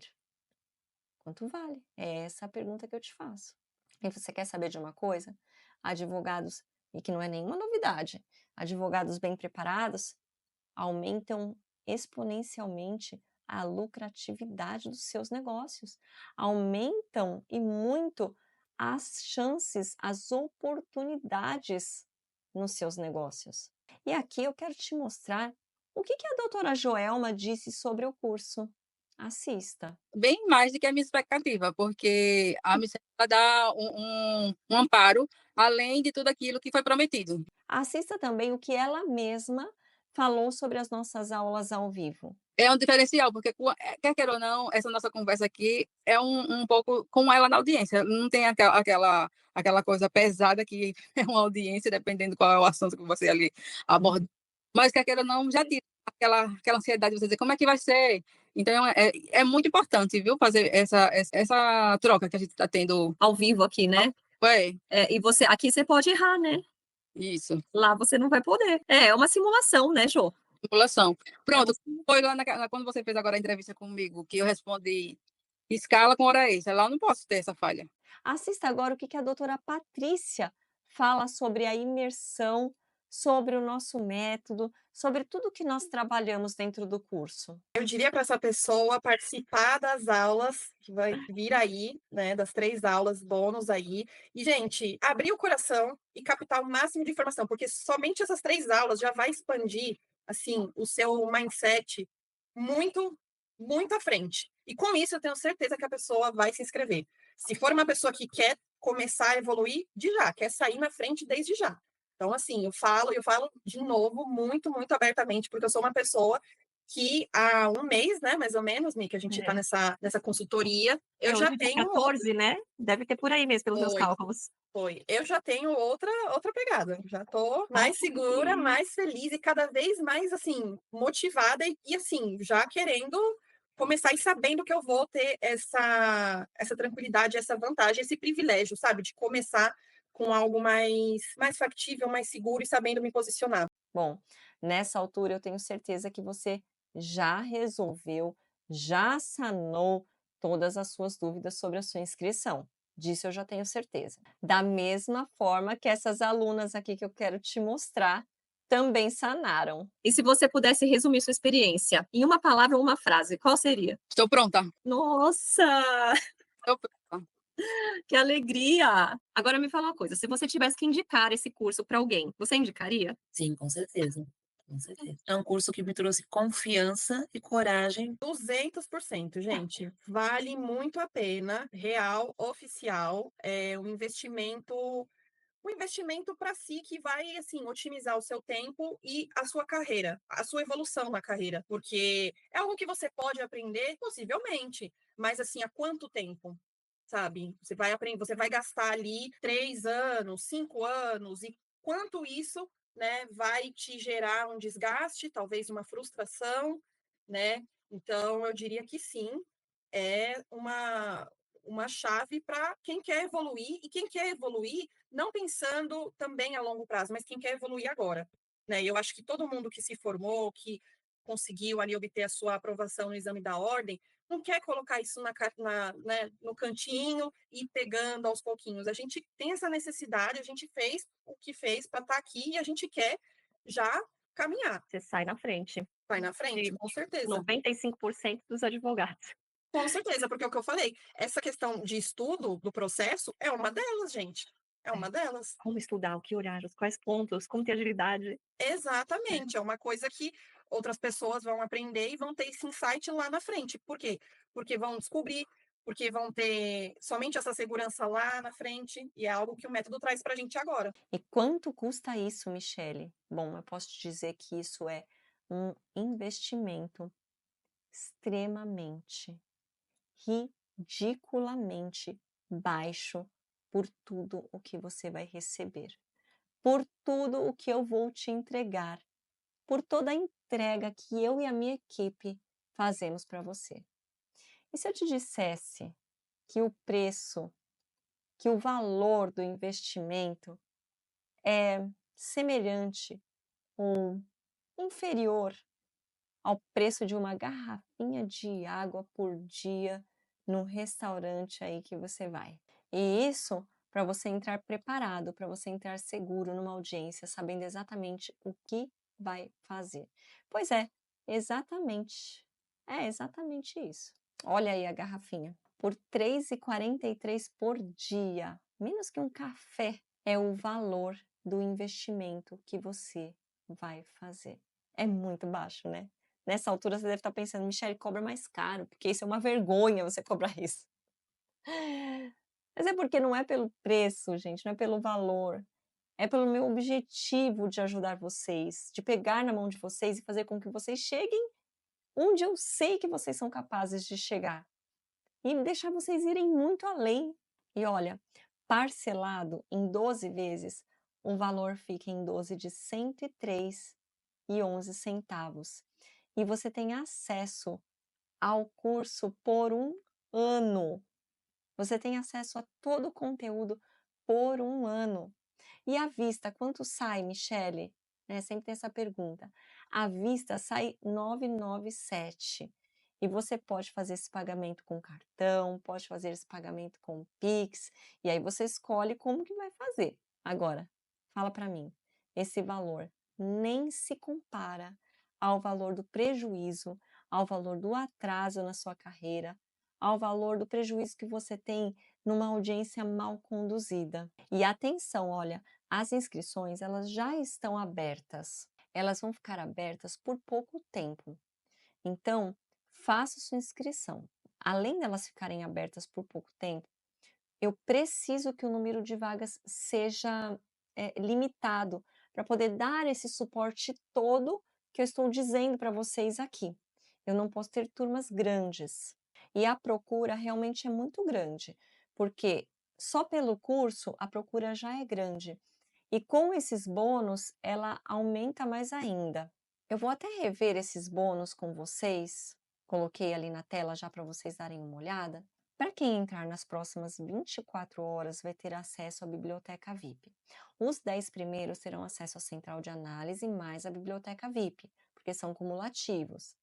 Quanto vale? É essa a pergunta que eu te faço. E você quer saber de uma coisa? Advogados, e que não é nenhuma novidade, advogados bem preparados aumentam exponencialmente a lucratividade dos seus negócios, aumentam e muito as chances, as oportunidades nos seus negócios. E aqui eu quero te mostrar o que a doutora Joelma disse sobre o curso. Assista. Bem mais do que a minha expectativa, porque a missão dá um amparo, além de tudo aquilo que foi prometido. Assista também o que ela mesma falou sobre as nossas aulas ao vivo. É um diferencial, porque, quer queira ou não, essa nossa conversa aqui é um pouco com ela na audiência. Não tem aquela coisa pesada que é uma audiência, dependendo qual é o assunto que você ali aborda. Mas, quer queira ou não, já tira aquela ansiedade de você dizer como é que vai ser. Então, é muito importante, viu, fazer essa troca que a gente está tendo ao vivo aqui, né? E você, aqui você pode errar, né? Isso. Lá você não vai poder. É uma simulação, né, Jô? Simulação. Pronto, foi lá quando você fez agora a entrevista comigo, que eu respondi escala com hora extra. Lá eu não posso ter essa falha. Assista agora o que a doutora Patrícia fala sobre a imersão, sobre o nosso método, sobre tudo que nós trabalhamos dentro do curso? Eu diria para essa pessoa participar das aulas que vai vir aí, né, das 3 aulas bônus aí. E, gente, abrir o coração e captar o máximo de informação, porque somente essas 3 aulas já vai expandir, assim, o seu mindset muito, muito à frente. E com isso eu tenho certeza que a pessoa vai se inscrever. Se for uma pessoa que quer começar a evoluir de já, quer sair na frente desde já. Então, assim, eu falo de novo muito, muito abertamente, porque eu sou uma pessoa que há um mês, né, mais ou menos, Mi, que a gente está É. nessa consultoria, eu já Hoje é dia tenho outra. 14, né? Deve ter por aí mesmo, pelos meus Foi, cálculos. foi. Eu já tenho outra pegada. Já tô Ai, mais que segura, alegria. mais feliz e cada vez mais, assim, motivada e assim, já querendo começar e sabendo que eu vou ter essa tranquilidade, essa vantagem, esse privilégio, sabe, de começar com algo mais factível, mais seguro e sabendo me posicionar. Bom, nessa altura eu tenho certeza que você já resolveu, já sanou todas as suas dúvidas sobre a sua inscrição. Disso eu já tenho certeza. Da mesma forma que essas alunas aqui que eu quero te mostrar também sanaram. E se você pudesse resumir sua experiência em uma palavra ou uma frase, qual seria? Estou pronta. Nossa, Estou pronta. que alegria! Agora me fala uma coisa, se você tivesse que indicar esse curso para alguém, você indicaria? Sim, com certeza. Com certeza. É um curso que me trouxe confiança e coragem. 200%, gente. Vale muito a pena, real, oficial, é um investimento para si que vai assim otimizar o seu tempo e a sua carreira, a sua evolução na carreira, porque é algo que você pode aprender possivelmente, mas assim, há quanto tempo? Sabe? Você vai aprender, você vai gastar ali 3 anos, 5 anos, e quanto isso, né, vai te gerar um desgaste, talvez uma frustração, né? Então, eu diria que sim, é uma chave para quem quer evoluir e quem quer evoluir não pensando também a longo prazo, mas quem quer evoluir agora, né? Eu acho que todo mundo que se formou, que conseguiu ali obter a sua aprovação no exame da ordem, não quer colocar isso né, no cantinho e ir pegando aos pouquinhos. A gente tem essa necessidade, a gente fez o que fez para estar aqui e a gente quer já caminhar. Você sai na frente Vai na frente, de com certeza. 95% dos advogados. Com certeza, porque é o que eu falei, essa questão de estudo do processo é uma delas, gente. É uma delas. Como estudar, o que olhar, os quais pontos, como ter agilidade. Exatamente. É uma coisa que outras pessoas vão aprender e vão ter esse insight lá na frente. Por quê? Porque vão descobrir, porque vão ter somente essa segurança lá na frente, e é algo que o método traz para a gente agora. E quanto custa isso, Michele? Bom, eu posso te dizer que isso é um investimento extremamente, ridiculamente baixo por tudo o que você vai receber, por tudo o que eu vou te entregar, por toda a entrega que eu e a minha equipe fazemos para você. E se eu te dissesse que o preço, que o valor do investimento é semelhante ou inferior ao preço de uma garrafinha de água por dia num restaurante aí que você vai. E isso para você entrar preparado, para você entrar seguro numa audiência, sabendo exatamente o que vai fazer. Pois é, exatamente. É exatamente isso. Olha aí a garrafinha. Por R$ 3,43 por dia, menos que um café, é o valor do investimento que você vai fazer. É muito baixo, né? Nessa altura você deve estar pensando, Michele, cobra mais caro, porque isso é uma vergonha você cobrar isso. Mas é porque não é pelo preço, gente, não é pelo valor. É pelo meu objetivo de ajudar vocês, de pegar na mão de vocês e fazer com que vocês cheguem onde eu sei que vocês são capazes de chegar. E deixar vocês irem muito além. E olha, parcelado em 12 vezes, o valor fica em 12 de R$ 103,11. E você tem acesso ao curso por um ano. Você tem acesso a todo o conteúdo por um ano. E à vista, quanto sai, Michele? Né, sempre tem essa pergunta. À vista sai 997. E você pode fazer esse pagamento com cartão, pode fazer esse pagamento com Pix, e aí você escolhe como que vai fazer. Agora, fala para mim, esse valor nem se compara ao valor do prejuízo, ao valor do atraso na sua carreira, ao valor do prejuízo que você tem numa audiência mal conduzida. E atenção, olha, as inscrições, elas já estão abertas. Elas vão ficar abertas por pouco tempo. Então, faça sua inscrição. Além delas ficarem abertas por pouco tempo, eu preciso que o número de vagas seja limitado para poder dar esse suporte todo que eu estou dizendo para vocês aqui. Eu não posso ter turmas grandes. E a procura realmente é muito grande, porque só pelo curso a procura já é grande. E com esses bônus, ela aumenta mais ainda. Eu vou até rever esses bônus com vocês. Coloquei ali na tela já para vocês darem uma olhada. Para quem entrar nas próximas 24 horas, vai ter acesso à biblioteca VIP. Os 10 primeiros terão acesso à central de análise mais à biblioteca VIP, porque são cumulativos.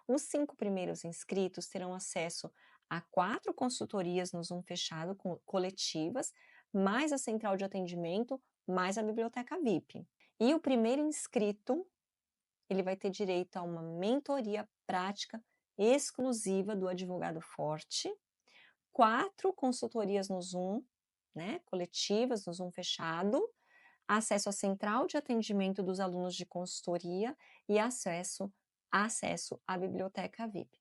Os 5 primeiros inscritos terão acesso a 4 consultorias no Zoom fechado coletivas, mais a central de atendimento, mais a biblioteca VIP. E o primeiro inscrito, ele vai ter direito a uma mentoria prática exclusiva do Advogado Forte, 4 consultorias no Zoom, né, coletivas no Zoom fechado, acesso à central de atendimento dos alunos de consultoria e acesso à biblioteca VIP.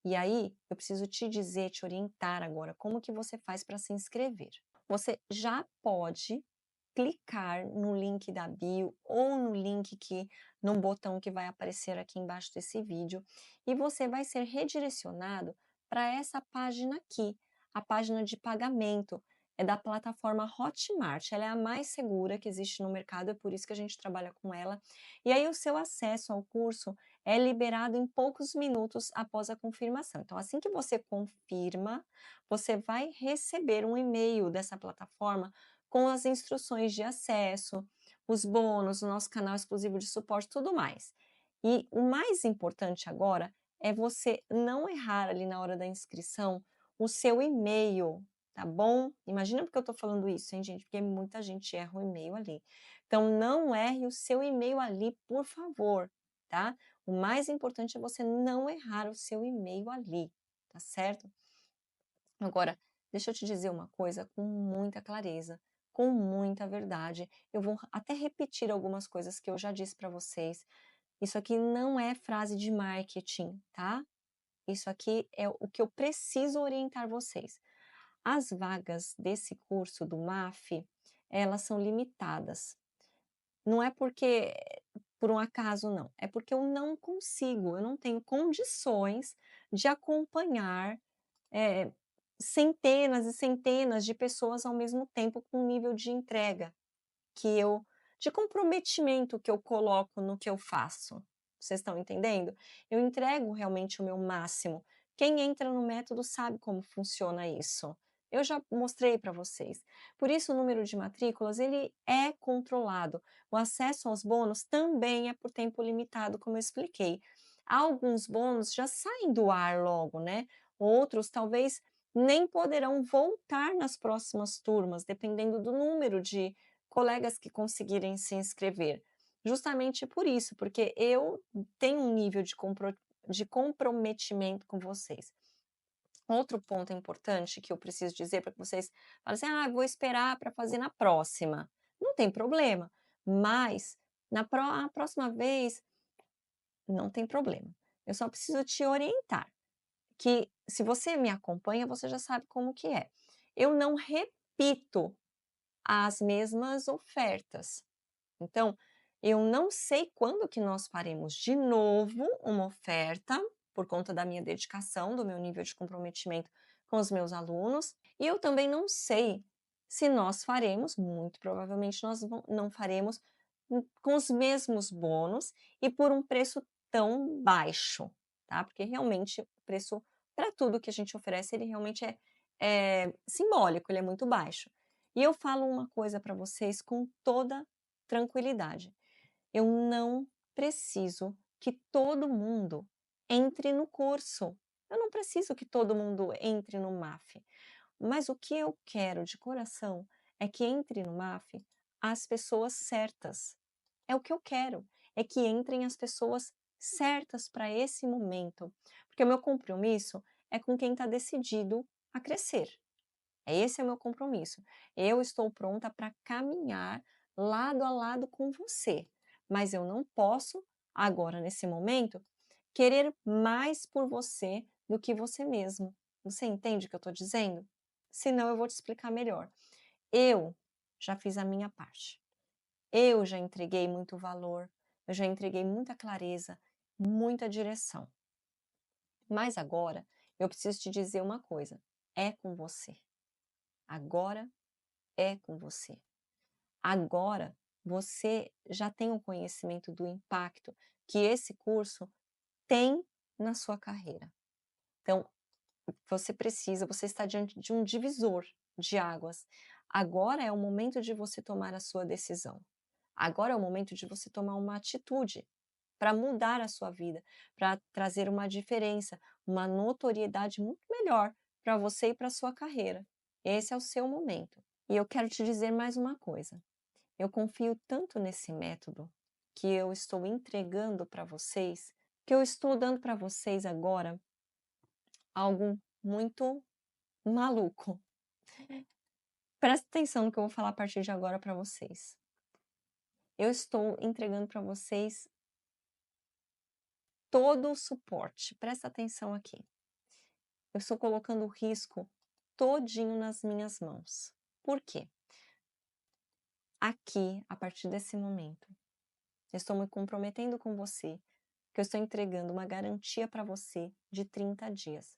E aí, eu preciso te dizer, te orientar agora, como que você faz para se inscrever. Você já pode clicar no link da bio ou no link no botão que vai aparecer aqui embaixo desse vídeo e você vai ser redirecionado para essa página aqui, a página de pagamento. É da plataforma Hotmart, ela é a mais segura que existe no mercado, é por isso que a gente trabalha com ela. E aí o seu acesso ao curso é liberado em poucos minutos após a confirmação. Então, assim que você confirma, você vai receber um e-mail dessa plataforma com as instruções de acesso, os bônus, o nosso canal exclusivo de suporte, tudo mais. E o mais importante agora é você não errar ali na hora da inscrição o seu e-mail, tá bom? Imagina porque eu tô falando isso, hein, gente? Porque muita gente erra o e-mail ali. Então, não erre o seu e-mail ali, por favor, tá? O mais importante é você não errar o seu e-mail ali, tá certo? Agora, deixa eu te dizer uma coisa com muita clareza, com muita verdade. Eu vou até repetir algumas coisas que eu já disse para vocês. Isso aqui não é frase de marketing, tá? Isso aqui é o que eu preciso orientar vocês. As vagas desse curso do MAF, elas são limitadas. Não é porque por um acaso, não. É porque eu não consigo, eu não tenho condições de acompanhar centenas e centenas de pessoas ao mesmo tempo com o nível de entrega de comprometimento que eu coloco no que eu faço. Vocês estão entendendo? Eu entrego realmente o meu máximo. Quem entra no método sabe como funciona isso. Eu já mostrei para vocês. Por isso, o número de matrículas ele é controlado. O acesso aos bônus também é por tempo limitado, como eu expliquei. Alguns bônus já saem do ar logo, né? Outros talvez nem poderão voltar nas próximas turmas, dependendo do número de colegas que conseguirem se inscrever. Justamente por isso, porque eu tenho um nível de comprometimento com vocês. Outro ponto importante que eu preciso dizer para que vocês falem assim, vou esperar para fazer na próxima. Não tem problema, mas na próxima vez não tem problema. Eu só preciso te orientar, que se você me acompanha, você já sabe como que é. Eu não repito as mesmas ofertas. Então, eu não sei quando que nós faremos de novo uma oferta, por conta da minha dedicação, do meu nível de comprometimento com os meus alunos, e eu também não sei se nós faremos, muito provavelmente nós não faremos, com os mesmos bônus e por um preço tão baixo, tá? Porque realmente o preço para tudo que a gente oferece, ele realmente é simbólico, ele é muito baixo. E eu falo uma coisa para vocês com toda tranquilidade. Eu não preciso que todo mundo entre no curso. Eu não preciso que todo mundo entre no MAF. Mas o que eu quero de coração é que entre no MAF as pessoas certas. É o que eu quero, é que entrem as pessoas certas para esse momento, porque o meu compromisso é com quem está decidido a crescer. Esse é o meu compromisso. Eu estou pronta para caminhar lado a lado com você, mas eu não posso, agora nesse momento, querer mais por você do que você mesmo. Você entende o que eu estou dizendo? Senão eu vou te explicar melhor. Eu já fiz a minha parte. Eu já entreguei muito valor, eu já entreguei muita clareza, muita direção. Mas agora eu preciso te dizer uma coisa: é com você. Agora é com você. Agora você já tem o conhecimento do impacto que esse curso tem na sua carreira. Então, você está diante de um divisor de águas. Agora é o momento de você tomar a sua decisão. Agora é o momento de você tomar uma atitude para mudar a sua vida, para trazer uma diferença, uma notoriedade muito melhor para você e para a sua carreira. Esse é o seu momento. E eu quero te dizer mais uma coisa. Eu confio tanto nesse método que eu estou entregando para vocês, que eu estou dando para vocês agora algo muito maluco. Presta atenção no que eu vou falar a partir de agora para vocês. Eu estou entregando para vocês todo o suporte. Presta atenção aqui. Eu estou colocando o risco todinho nas minhas mãos. Por quê? Aqui, a partir desse momento, eu estou me comprometendo com você, que eu estou entregando uma garantia para você de 30 dias.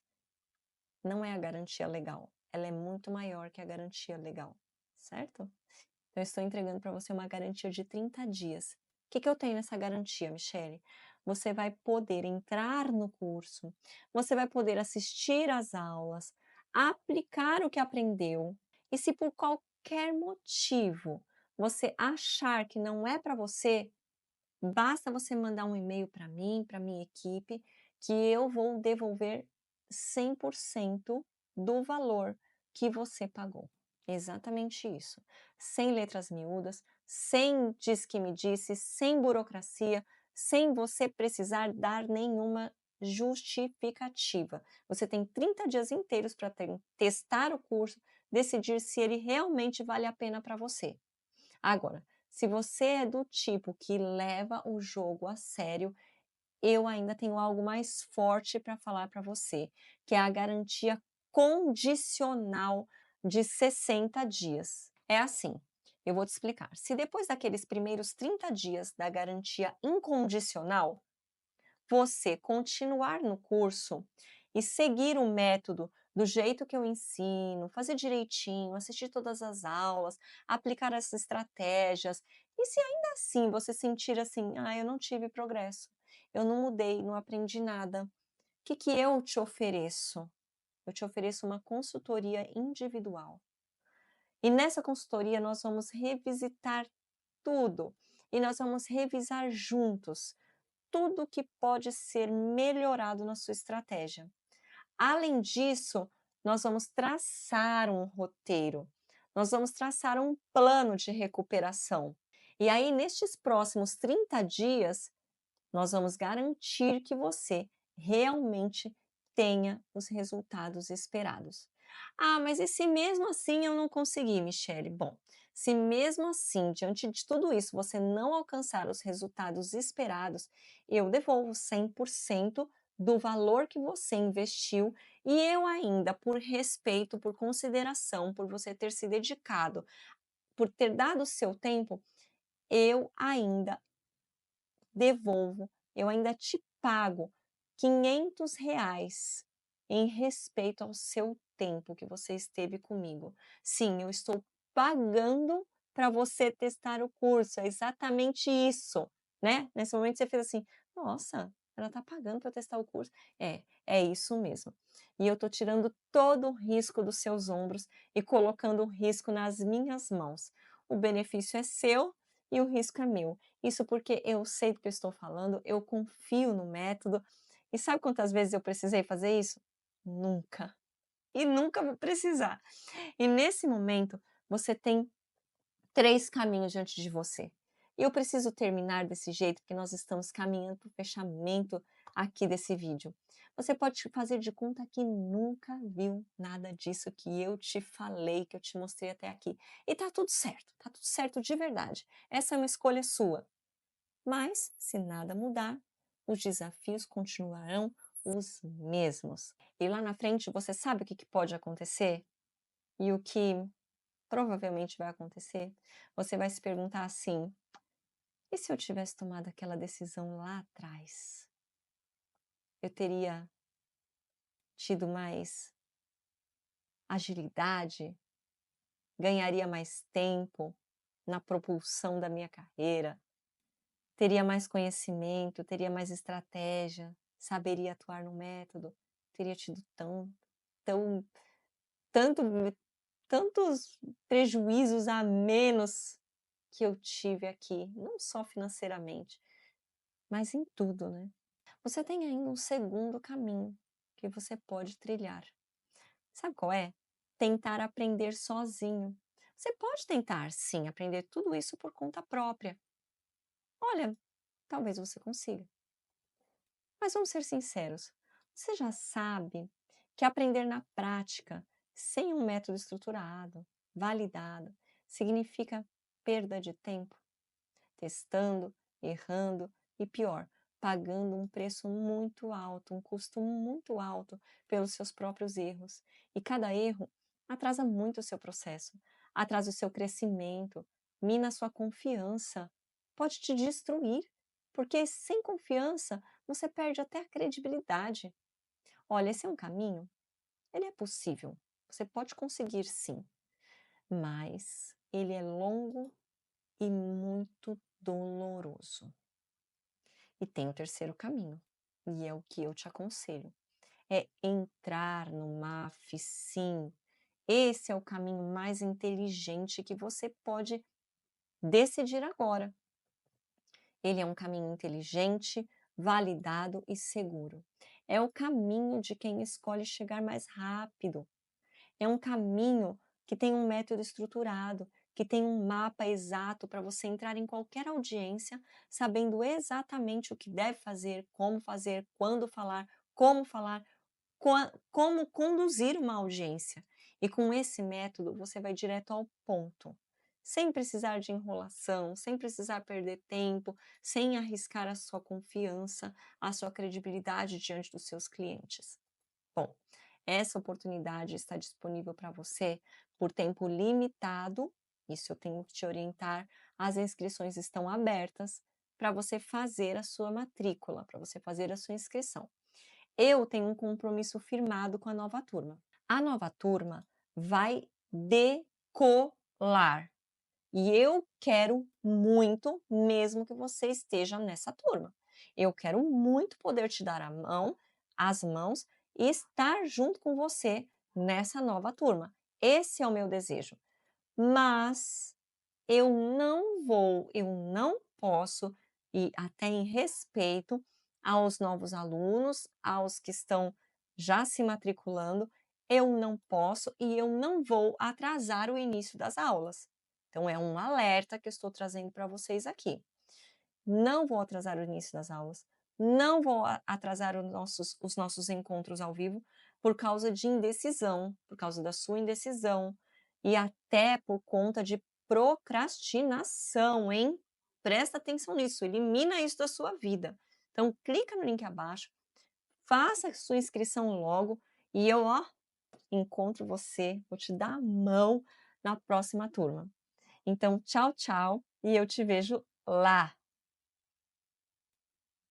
Não é a garantia legal, ela é muito maior que a garantia legal, certo? Então, eu estou entregando para você uma garantia de 30 dias. O que eu tenho nessa garantia, Michele? Você vai poder entrar no curso, você vai poder assistir às aulas, aplicar o que aprendeu, e se por qualquer motivo você achar que não é para você, basta você mandar um e-mail para mim, para minha equipe, que eu vou devolver 100% do valor que você pagou. Exatamente isso. Sem letras miúdas, sem diz que me disse, sem burocracia, sem você precisar dar nenhuma justificativa. Você tem 30 dias inteiros para testar o curso, decidir se ele realmente vale a pena para você. Agora, se você é do tipo que leva o jogo a sério, eu ainda tenho algo mais forte para falar para você, que é a garantia condicional de 60 dias. É assim, eu vou te explicar. Se depois daqueles primeiros 30 dias da garantia incondicional, você continuar no curso e seguir o método do jeito que eu ensino, fazer direitinho, assistir todas as aulas, aplicar as estratégias, e se ainda assim você sentir assim, eu não tive progresso, eu não mudei, não aprendi nada, o que eu te ofereço? Eu te ofereço uma consultoria individual. E nessa consultoria nós vamos revisitar tudo, e nós vamos revisar juntos tudo que pode ser melhorado na sua estratégia. Além disso, nós vamos traçar um roteiro, nós vamos traçar um plano de recuperação. E aí, nestes próximos 30 dias, nós vamos garantir que você realmente tenha os resultados esperados. Mas e se mesmo assim eu não conseguir, Michele? Bom, se mesmo assim, diante de tudo isso, você não alcançar os resultados esperados, eu devolvo 100% do valor que você investiu e eu ainda, por respeito, por consideração, por você ter se dedicado, por ter dado o seu tempo, eu ainda devolvo, eu ainda te pago R$ 500 em respeito ao seu tempo que você esteve comigo. Sim, eu estou pagando para você testar o curso, é exatamente isso, né? Nesse momento você fez assim, nossa, ela está pagando para testar o curso. É isso mesmo. E eu estou tirando todo o risco dos seus ombros e colocando o risco nas minhas mãos. O benefício é seu e o risco é meu. Isso porque eu sei do que eu estou falando, eu confio no método. E sabe quantas vezes eu precisei fazer isso? Nunca. E nunca vou precisar. E nesse momento, você tem 3 caminhos diante de você. E eu preciso terminar desse jeito, porque nós estamos caminhando para o fechamento aqui desse vídeo. Você pode fazer de conta que nunca viu nada disso que eu te falei, que eu te mostrei até aqui. E tá tudo certo de verdade. Essa é uma escolha sua. Mas, se nada mudar, os desafios continuarão os mesmos. E lá na frente, você sabe o que pode acontecer? E o que provavelmente vai acontecer? Você vai se perguntar assim: e se eu tivesse tomado aquela decisão lá atrás? Eu teria tido mais agilidade? Ganharia mais tempo na propulsão da minha carreira? Teria mais conhecimento? Teria mais estratégia? Saberia atuar no método? Teria tido tanto, tantos prejuízos a menos que eu tive aqui, não só financeiramente, mas em tudo, né? Você tem ainda um segundo caminho que você pode trilhar. Sabe qual é? Tentar aprender sozinho. Você pode tentar, sim, aprender tudo isso por conta própria. Olha, talvez você consiga. Mas vamos ser sinceros, você já sabe que aprender na prática, sem um método estruturado, validado, significa perda de tempo, testando, errando e pior, pagando um preço muito alto, um custo muito alto pelos seus próprios erros. E cada erro atrasa muito o seu processo, atrasa o seu crescimento, mina a sua confiança, pode te destruir, porque sem confiança você perde até a credibilidade. Olha, esse é um caminho, ele é possível, você pode conseguir sim, mas ele é longo e muito doloroso. E tem o terceiro caminho, e é o que eu te aconselho, é entrar no MAF, sim. Esse é o caminho mais inteligente que você pode decidir agora. Ele é um caminho inteligente, validado e seguro. É o caminho de quem escolhe chegar mais rápido. É um caminho que tem um método estruturado, que tem um mapa exato para você entrar em qualquer audiência, sabendo exatamente o que deve fazer, quando falar, como conduzir uma audiência. E com esse método você vai direto ao ponto, sem precisar de enrolação, sem precisar perder tempo, sem arriscar a sua confiança, a sua credibilidade diante dos seus clientes. Bom, essa oportunidade está disponível para você por tempo limitado, isso eu tenho que te orientar, as inscrições estão abertas para você fazer a sua matrícula, para você fazer a sua inscrição. Eu tenho um compromisso firmado com a nova turma. A nova turma vai decolar. E eu quero muito mesmo que você esteja nessa turma. Eu quero muito poder te dar as mãos e estar junto com você nessa nova turma. Esse é o meu desejo. Mas eu não posso, e até em respeito aos novos alunos, aos que estão já se matriculando, eu não posso e eu não vou atrasar o início das aulas. Então, é um alerta que eu estou trazendo para vocês aqui. Não vou atrasar o início das aulas, não vou atrasar os nossos encontros ao vivo por causa de indecisão, por causa da sua indecisão e até por conta de procrastinação, hein? Presta atenção nisso, elimina isso da sua vida. Então, clica no link abaixo, faça a sua inscrição logo e eu, encontro você, vou te dar a mão na próxima turma. Então, tchau, tchau e eu te vejo lá.